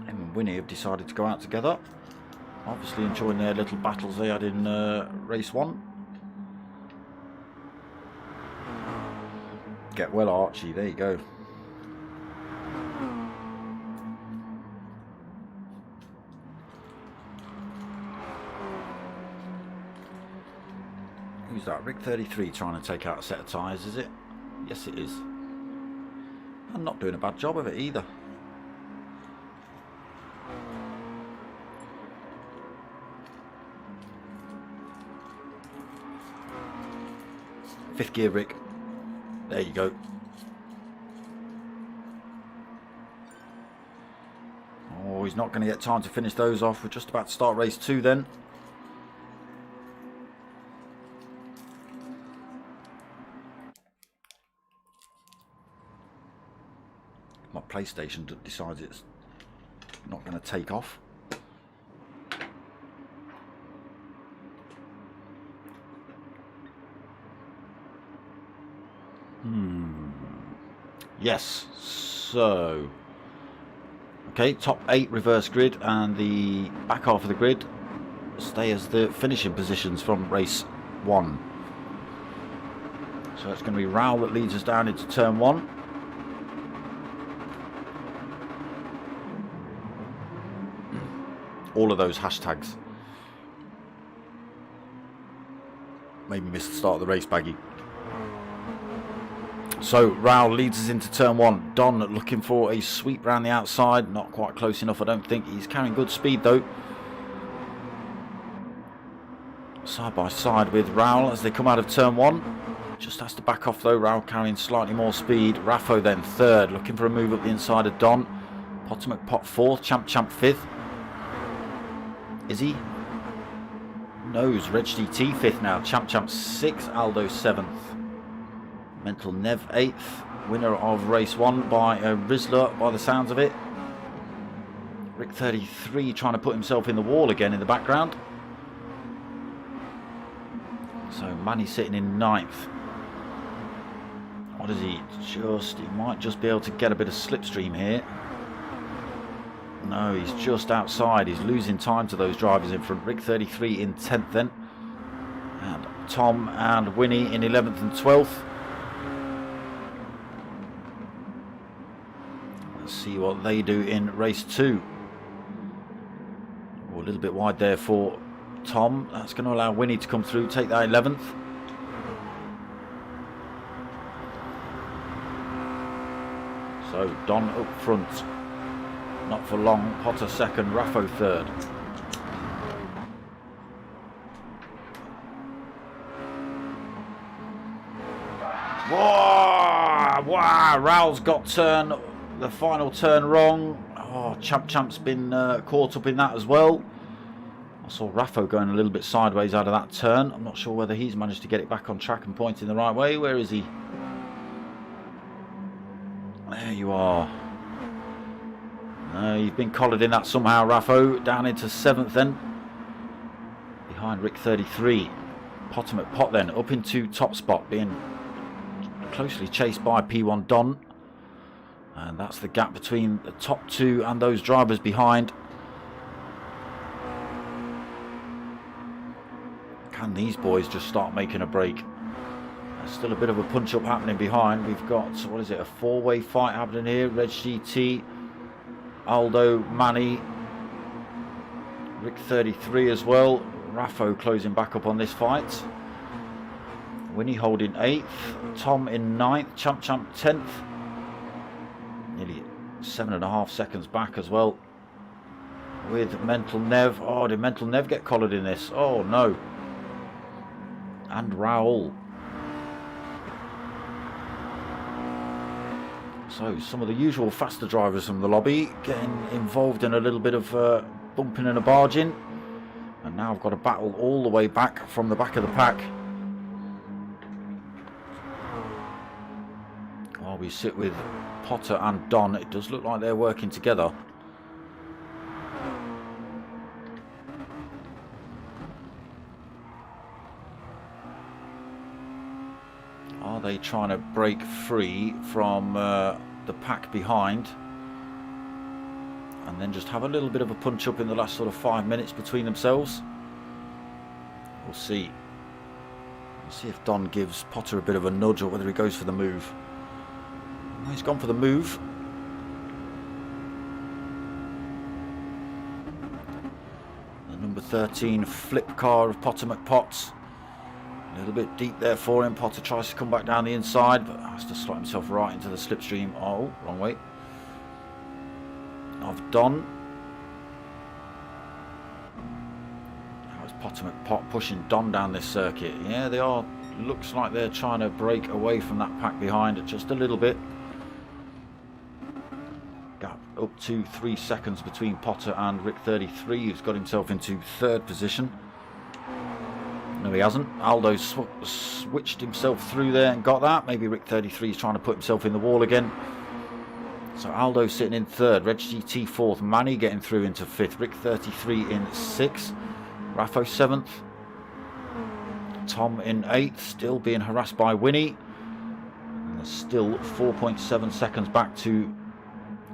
him and Winnie have decided to go out together. Obviously enjoying their little battles they had in race 1. Get well, Archie. There you go. Who's that? Rick 33 trying to take out a set of tyres, is it? Yes, it is. I'm not doing a bad job of it either. Fifth gear, Rick. There you go. Oh, he's not going to get time to finish those off. We're just about to start race 2 then. My PlayStation decides it's not going to take off. Yes, so okay, top 8 reverse grid, and the back half of the grid stay as the finishing positions from race 1. So it's going to be Raoul that leads us down into turn 1. All of those hashtags made me miss the start of the race, Baggy. So Raoul leads us into turn 1. Don looking for a sweep round the outside. Not quite close enough, I don't think. He's carrying good speed though. Side by side with Raoul as they come out of turn 1. Just has to back off though. Raoul carrying slightly more speed. Raffo then 3rd, looking for a move up the inside of Don. Potomac Pot 4th. Champ 5th. Is he? Nose, Reg DT 5th now. Champ 6th. Aldo 7th. Mental Nev 8th, winner of race 1 by Rizzler by the sounds of it. Rick 33 trying to put himself in the wall again in the background. So Manny sitting in 9th. What is he? He might just be able to get a bit of slipstream here. No, he's just outside. He's losing time to those drivers in front. Rick 33 in 10th then. And Tom and Winnie in 11th and 12th. See what they do in race 2. Oh, a little bit wide there for Tom. That's going to allow Winnie to come through, take that 11th. So Don up front, not for long. Potter 2nd, Raffo 3rd. Whoa! Wow! Raoul's got the final turn wrong. Oh, Champ's been caught up in that as well. I saw Raffo going a little bit sideways out of that turn. I'm not sure whether he's managed to get it back on track and pointing the right way. Where is he? There you are. No, you've been collared in that somehow, Raffo. Down into 7th then. Behind Rick 33. Potomac Pot then up into top spot, being closely chased by P1 Don. And that's the gap between the top two and those drivers behind. Can these boys just start making a break? There's still a bit of a punch-up happening behind. We've got, what is it, a four-way fight happening here. Reg GT, Aldo, Manny, Rick 33 as well. Raffo closing back up on this fight. Winnie holding 8th. Tom in 9th. Champ 10th. Nearly 7.5 seconds back as well. With Mental Nev. Oh, did Mental Nev get collared in this? Oh, no. And Raoul. So some of the usual faster drivers from the lobby getting involved in a little bit of bumping and a barging. And now I've got to battle all the way back from the back of the pack. While we sit with Potter and Don, it does look like they're working together. Are they trying to break free from the pack behind and then just have a little bit of a punch up in the last sort of 5 minutes between themselves? We'll see. We'll see if Don gives Potter a bit of a nudge or whether he goes for the move. Well, he's gone for the move. The number 13 flip car of Potter McPotts. A little bit deep there for him. Potter tries to come back down the inside, but has to slot himself right into the slipstream. Oh, wrong way. Of Don. How is Potter McPott pushing Don down this circuit? Yeah, they are. Looks like they're trying to break away from that pack behind just a little bit. Gap up to 3 seconds between Potter and Rick 33, who's got himself into 3rd position. No, he hasn't. Aldo switched himself through there and got that. Maybe Rick 33 is trying to put himself in the wall again. So Aldo sitting in 3rd. Reg GT 4th. Manny getting through into 5th. Rick 33 in 6th. Raffo 7th. Tom in 8th. Still being harassed by Winnie. And there's still 4.7 seconds back to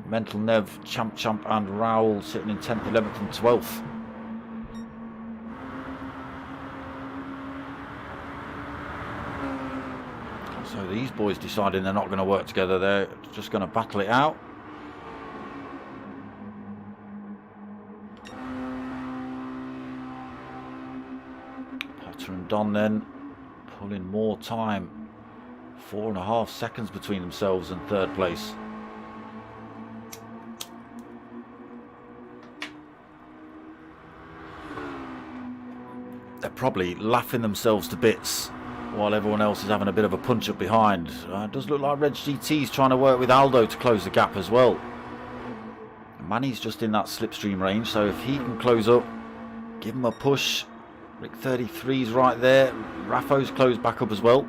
Mental Nev, Champ and Raoul sitting in 10th, 11th and 12th. So these boys deciding they're not going to work together, they're just going to battle it out. Potter and Don then pulling more time. 4.5 seconds between themselves and 3rd place. They're probably laughing themselves to bits while everyone else is having a bit of a punch up behind. It does look like Reg GT's trying to work with Aldo to close the gap as well. Manny's just in that slipstream range, so if he can close up, give him a push. Rick 33's right there. Raffo's closed back up as well.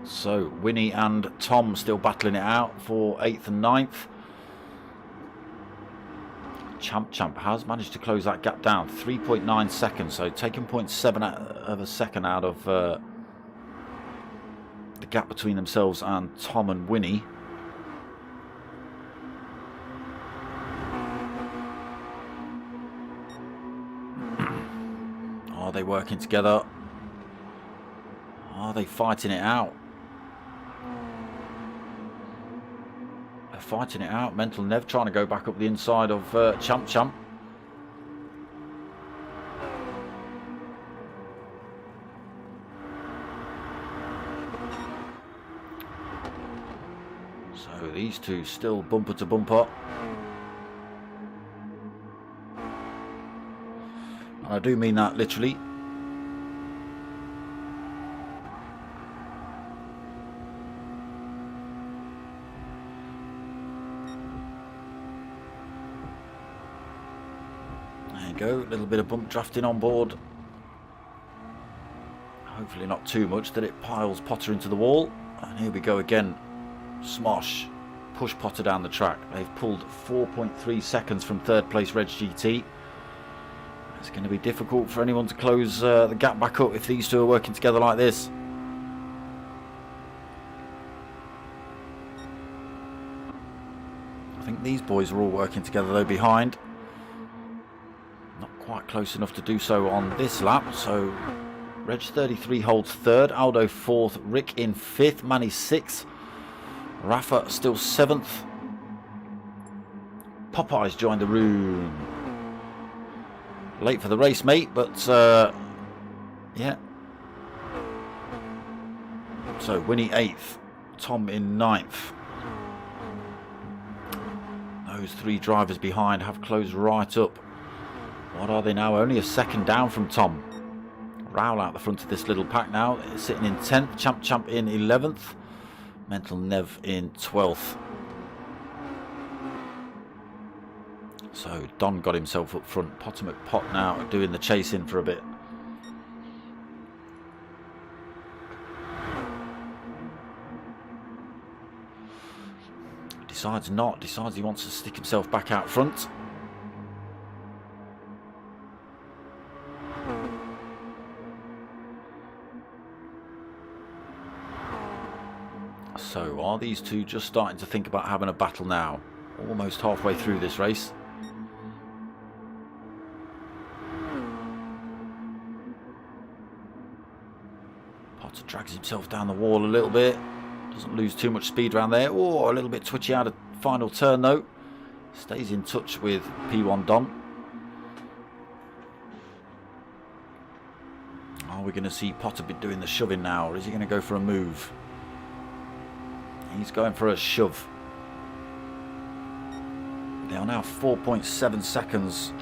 So Winnie and Tom still battling it out for 8th and 9th. Champ has managed to close that gap down. 3.9 seconds, so taking 0.7 of a second out of the gap between themselves and Tom and Winnie. Are they working together? Are they fighting it out? Fighting it out. Mental Nev trying to go back up the inside of Champ. So these two still bumper to bumper. And I do mean that literally. Go, a little bit of bump drafting on board. Hopefully not too much that it piles Potter into the wall. And here we go again. Smosh. Push Potter down the track. They've pulled 4.3 seconds from 3rd place Reg GT. It's going to be difficult for anyone to close the gap back up if these two are working together like this. think these boys are all working together though behind. Not quite close enough to do so on this lap. So Reg 33 holds third, Aldo fourth, Rick in fifth, Manny sixth, Rafa still seventh. Popeye's joined the room. Late for the race, mate, but yeah. So Winnie 8th, Tom in 9th. Those three drivers behind have closed right up. What are they now? Only a second down from Tom. Rowell out the front of this little pack now, sitting in 10th, Champ in 11th, Mental Nev in 12th. So Don got himself up front. Potter McPot now doing the chasing for a bit. Decides he wants to stick himself back out front. So are these two just starting to think about having a battle now? Almost halfway through this race. Potter drags himself down the wall a little bit. Doesn't lose too much speed around there. Oh, a little bit twitchy out of final turn though. Stays in touch with P1 Don. Are we going to see Potter be doing the shoving now, or is he going to go for a move? He's going for a shove. They are now 4.7 seconds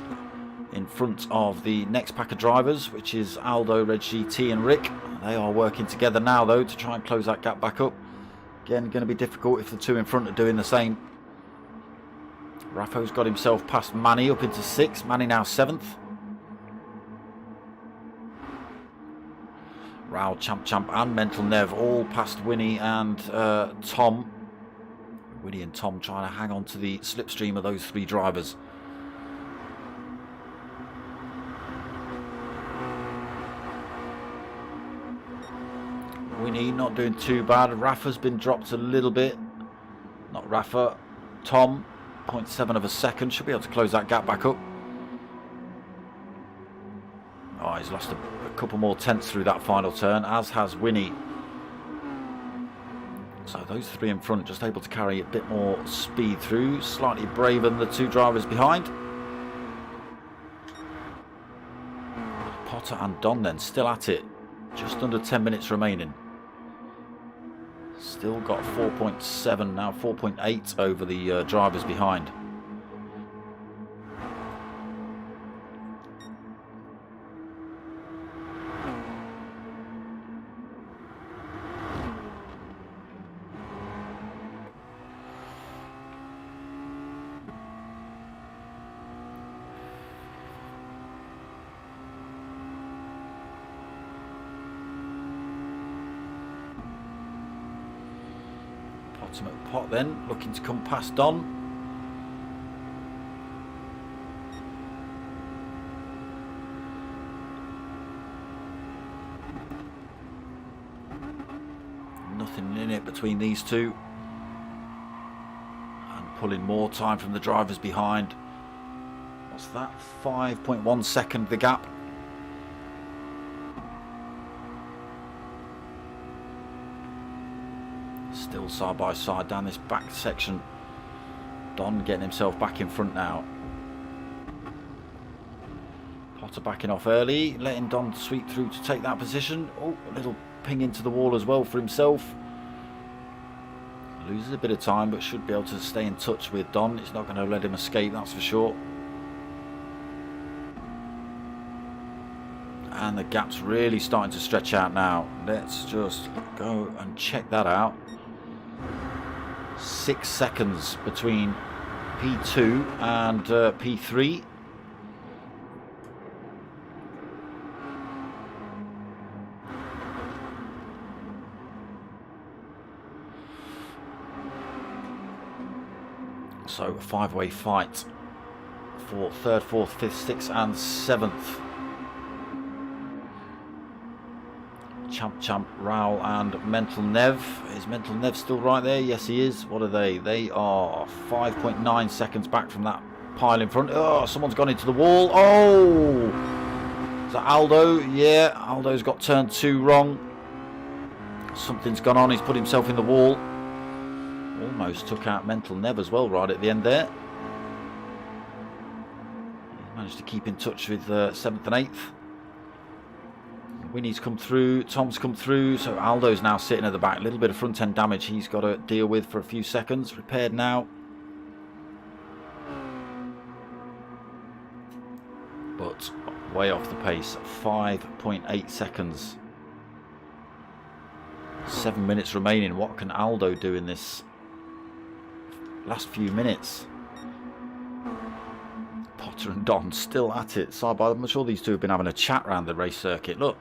in front of the next pack of drivers, which is Aldo, Reg GT and Rick. They are working together now though to try and close that gap back up. Again, going to be difficult if the two in front are doing the same. Rafo's got himself past Manny up into 6th. Manny now 7th. Raoul, Champ and Mental Nev all past Winnie and Tom. Winnie and Tom trying to hang on to the slipstream of those three drivers. Winnie not doing too bad. Rafa's been dropped a little bit. Not Rafa. Tom, 0.7 of a second. Should be able to close that gap back up. Oh, he's lost a couple more tenths through that final turn, as has Winnie. So those three in front just able to carry a bit more speed through. Slightly braver than the two drivers behind. Potter and Don then still at it. Just under 10 minutes remaining. Still got 4.7 now, 4.8 over the drivers behind. Pot then looking to come past Don. Nothing in it between these two, and pulling more time from the drivers behind. What's that? 5.1 second the gap. Still side by side down this back section. Don getting himself back in front now. Potter backing off early, letting Don sweep through to take that position. Oh, a little ping into the wall as well for himself. Loses a bit of time, but should be able to stay in touch with Don. It's not going to let him escape, that's for sure. And the gap's really starting to stretch out now. Let's just go and check that out. 6 seconds between P2 and P3. So a five-way fight for 3rd, 4th, 5th, 6th and 7th. Champ, Raoul and Mental Nev. Is Mental Nev still right there? Yes, he is. What are they? They are 5.9 seconds back from that pile in front. Oh, someone's gone into the wall. Oh! Is that Aldo? Yeah, Aldo's got turn 2 wrong. Something's gone on. He's put himself in the wall. Almost took out Mental Nev as well right at the end there. He managed to keep in touch with 7th and 8th. Winnie's come through, Tom's come through, so Aldo's now sitting at the back. A little bit of front end damage he's got to deal with for a few seconds. Repaired now. But way off the pace. 5.8 seconds. 7 minutes remaining. What can Aldo do in this last few minutes? Potter and Don still at it. Side by. I'm sure these two have been having a chat around the race circuit. Look.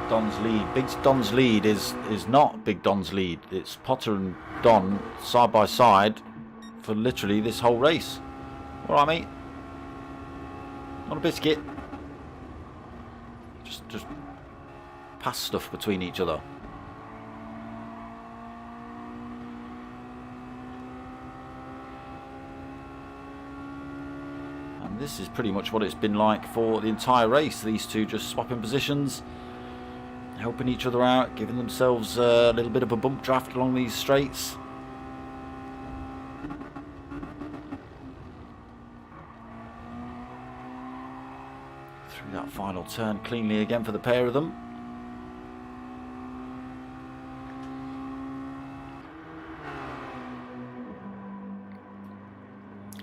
Don's lead. Big Don's lead is not Big Don's lead. It's Potter and Don side by side for literally this whole race. All right, mate. Not a biscuit. Just pass stuff between each other. And this is pretty much what it's been like for the entire race. These two just swapping positions, helping each other out, giving themselves a little bit of a bump draft along these straights. Through that final turn cleanly again for the pair of them.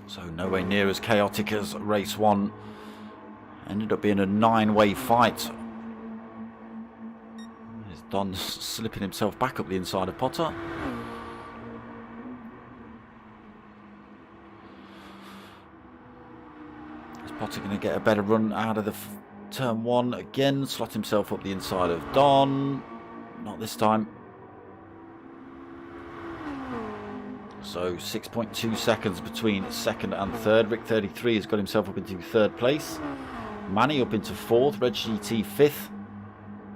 So nowhere near as chaotic as race 1. Ended up being a 9-way fight. Don slipping himself back up the inside of Potter. Is Potter going to get a better run out of the turn 1 again? Slot himself up the inside of Don. Not this time. So 6.2 seconds between 2nd and 3rd. Rick 33 has got himself up into 3rd place. Manny up into 4th. Red GT 5th.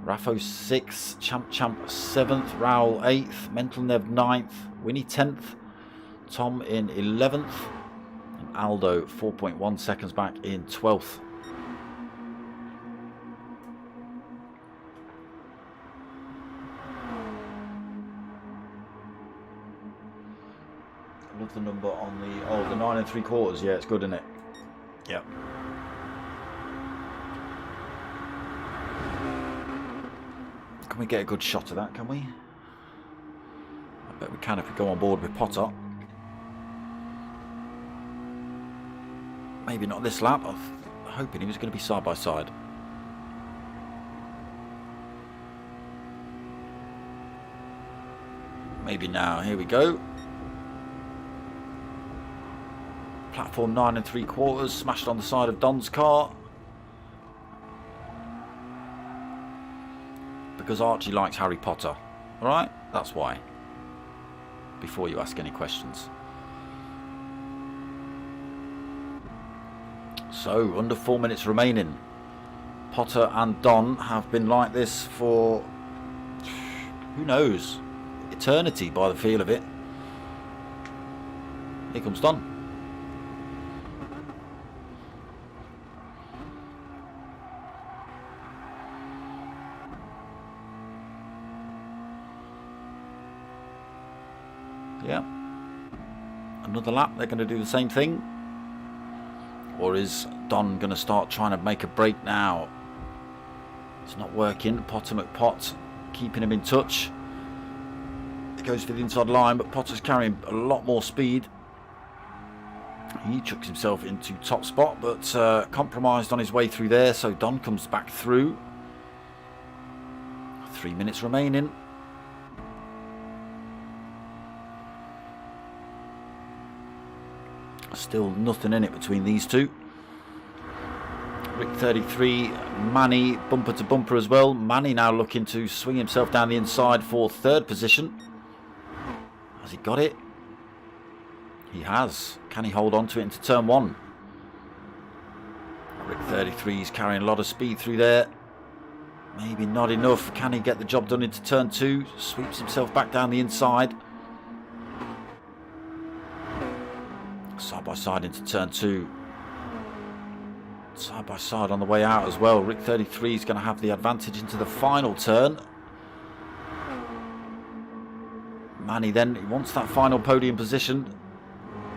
Raffo 6th, Champ 7th, Raoul 8th, Mental Nev 9th, Winnie 10th, Tom in 11th, and Aldo 4.1 seconds back in 12th. I love the number on the 9 3/4. Yeah, it's good, isn't it? Yep. Can we get a good shot of that, can we? I bet we can if we go on board with Potter. Maybe not this lap. I was hoping he was going to be side by side. Maybe now. Here we go. Platform 9 3/4 smashed on the side of Don's car. Because Archie likes Harry Potter. Alright? That's why. Before you ask any questions. So, under 4 minutes remaining. Potter and Don have been like this for, who knows, eternity by the feel of it. Here comes Don. Yeah. Another lap, they're going to do the same thing. Or is Don going to start trying to make a break now? It's not working. Potter McPot keeping him in touch. It goes for the inside line, but Potter's carrying a lot more speed. He chucks himself into top spot, but compromised on his way through there, so Don comes back through. 3 minutes remaining. Still nothing in it between these two. Rick 33, Manny bumper to bumper as well. Manny now looking to swing himself down the inside for third position. Has he got it? He has. Can he hold on to it into turn one? Rick 33 is carrying a lot of speed through there. Maybe not enough. Can he get the job done into turn two? Sweeps himself back down the inside. Side by side into turn two. Side by side on the way out as well. Rick 33 is going to have the advantage into the final turn. Manny then, he wants that final podium position.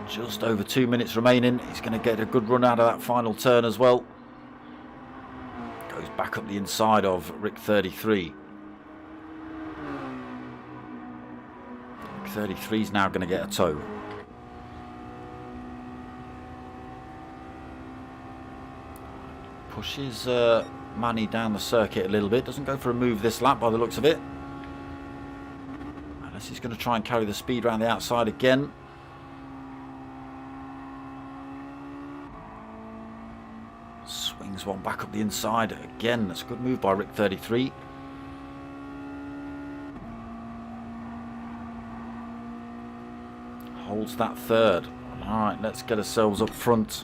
Just over 2 minutes remaining. He's going to get a good run out of that final turn as well. Goes back up the inside of Rick 33. Rick 33 is now going to get a tow. Pushes Manny down the circuit a little bit. Doesn't go for a move this lap by the looks of it. Unless he's going to try and carry the speed around the outside again. Swings one back up the inside again. That's a good move by Rick 33. Holds that third. Alright, let's get ourselves up front.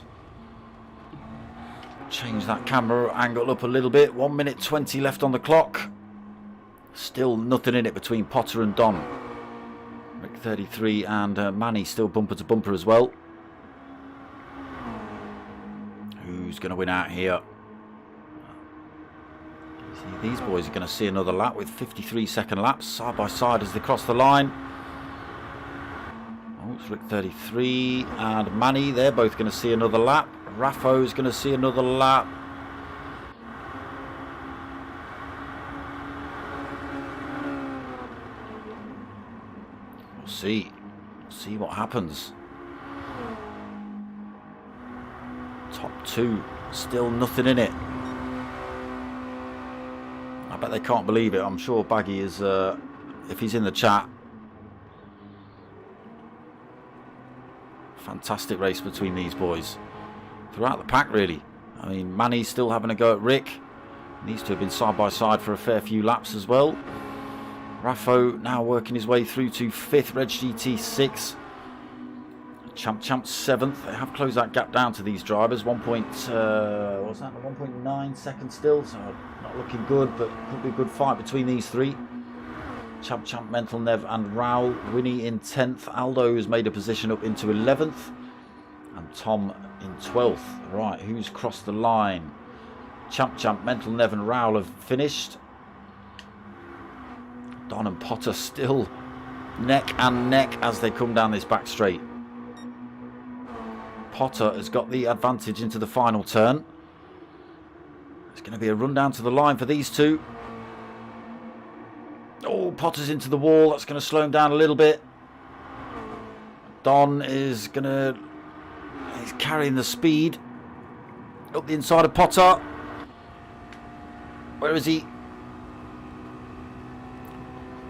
Change that camera angle up a little bit. 1 minute 20 left on the clock. Still nothing in it between Potter and Don. Rick 33 and Manny still bumper to bumper as well. Who's going to win out here? These boys are going to see another lap with 53-second laps side by side as they cross the line. Oh, it's Rick 33 and Manny. They're both going to see another lap. Raffo's going to see another lap. We'll see. See what happens. Top two, still nothing in it. I bet they can't believe it. I'm sure Baggy is, if he's in the chat. Fantastic race between these boys. Throughout the pack, really. I mean, Manny's still having a go at Rick. Needs to have been side by side for a fair few laps as well. Raffo now working his way through to 5th, Reg GT 6th. Champ 7th. They have closed that gap down to these drivers. 1.9 seconds still, so not looking good, but could be a good fight between these three. Champ, Mental Nev and Raul. Winnie in 10th. Aldo has made a position up into 11th. And Tom in 12th. Right, who's crossed the line? Champ, Mental Nev and Raul have finished. Don and Potter still neck and neck as they come down this back straight. Potter has got the advantage into the final turn. It's going to be a run down to the line for these two. Oh, Potter's into the wall. That's going to slow him down a little bit. Don is going to... He's carrying the speed. Up the inside of Potter. Where is he?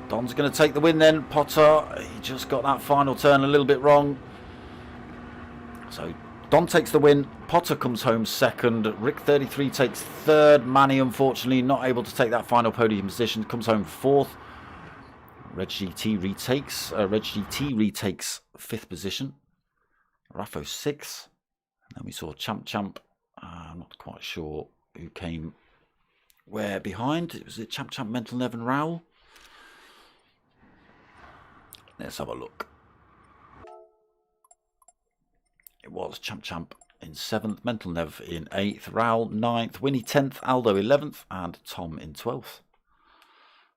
Don's going to take the win then. Potter, he just got that final turn a little bit wrong. So Don takes the win. Potter comes home second. Rick 33 takes third. Manny, unfortunately, not able to take that final podium position. Comes home fourth. Reg GT retakes 5th position. Raffo 6th. And then we saw Champ. I'm not quite sure who came where behind. Was it Champ, Mental Nev and Raul? Let's have a look. It was Champ in 7th, Mental Nev in 8th, Raul 9th, Winnie 10th, Aldo 11th, and Tom in 12th.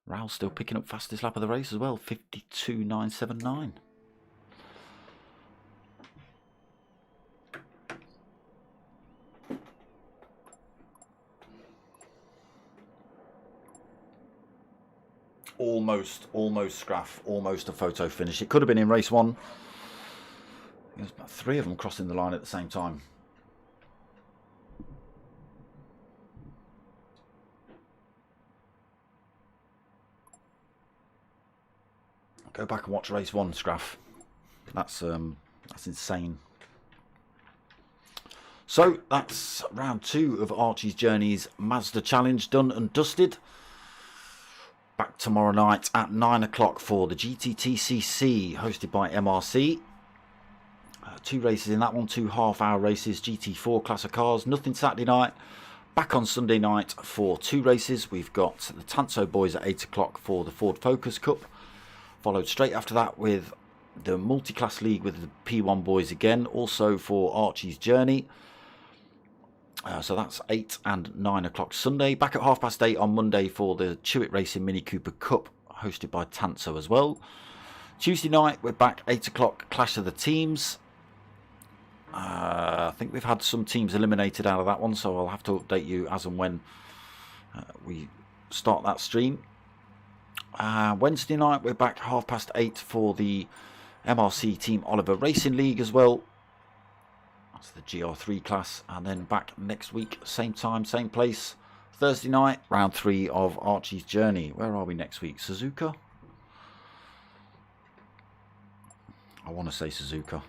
Raul still picking up fastest lap of the race as well, 52.979. Almost Scraff, almost a photo finish. It could have been in race 1. There's about 3 of them crossing the line at the same time. Go back and watch race 1, Scraff. That's insane. So that's round 2 of Archie's Journey's Mazda Challenge done and dusted. Back tomorrow night at 9 o'clock for the GTTCC, hosted by MRC. 2 races in that one, 2 half-hour races, GT4 class of cars. Nothing Saturday night. Back on Sunday night for 2 races. We've got the Tanso boys at 8 o'clock for the Ford Focus Cup. Followed straight after that with the Multi-Class League with the P1 boys again. Also for Archie's Journey. So that's 8 and 9 o'clock Sunday. Back at 8:30 on Monday for the Chewit Racing Mini Cooper Cup, hosted by Tanso as well. Tuesday night, we're back 8 o'clock, Clash of the Teams. I think we've had some teams eliminated out of that one, so I'll have to update you as and when we start that stream. Wednesday night, we're back 8:30 for the MRC Team Oliver Racing League as well. That's the GR3 class, and then back next week, same time, same place. Thursday night, round 3 of Archie's Journey. Where are we next week? Suzuka? I want to say Suzuka.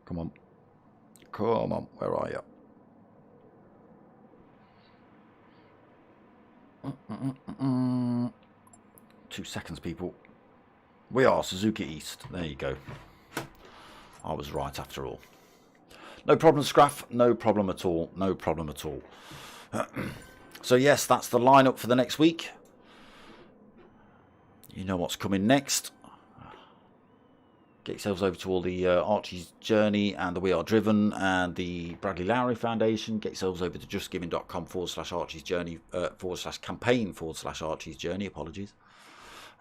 Come on. Come on, where are you? 2 seconds, people. We are Suzuka East. There you go. I was right after all. No problem, Scraff. No problem at all. No problem at all. So yes, that's the lineup for the next week. You know what's coming next. Get yourselves over to all the Archie's Journey and the We Are Driven and the Bradley Lowry Foundation. Get yourselves over to justgiving.com/Archie's Journey /campaign/Archie's Journey. Apologies.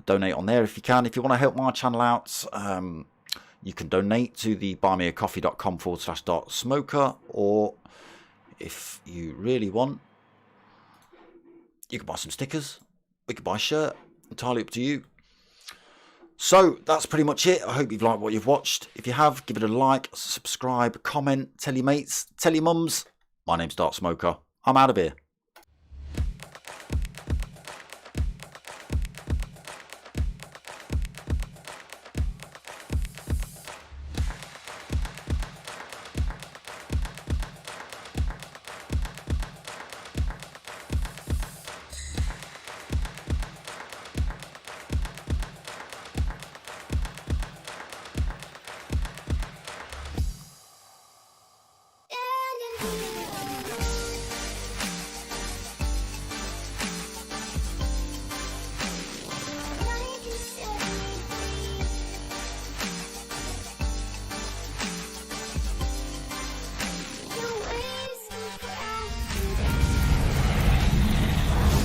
Donate on there if you can. If you want to help my channel out, you can donate to the buymeacoffee.com/.smoker, or if you really want, you can buy some stickers. We could buy a shirt. Entirely up to you. So that's pretty much it. I hope you've liked what you've watched. If you have, give it a like, subscribe, comment, tell your mates, tell your mums. My name's Dark Smoker. I'm out of here.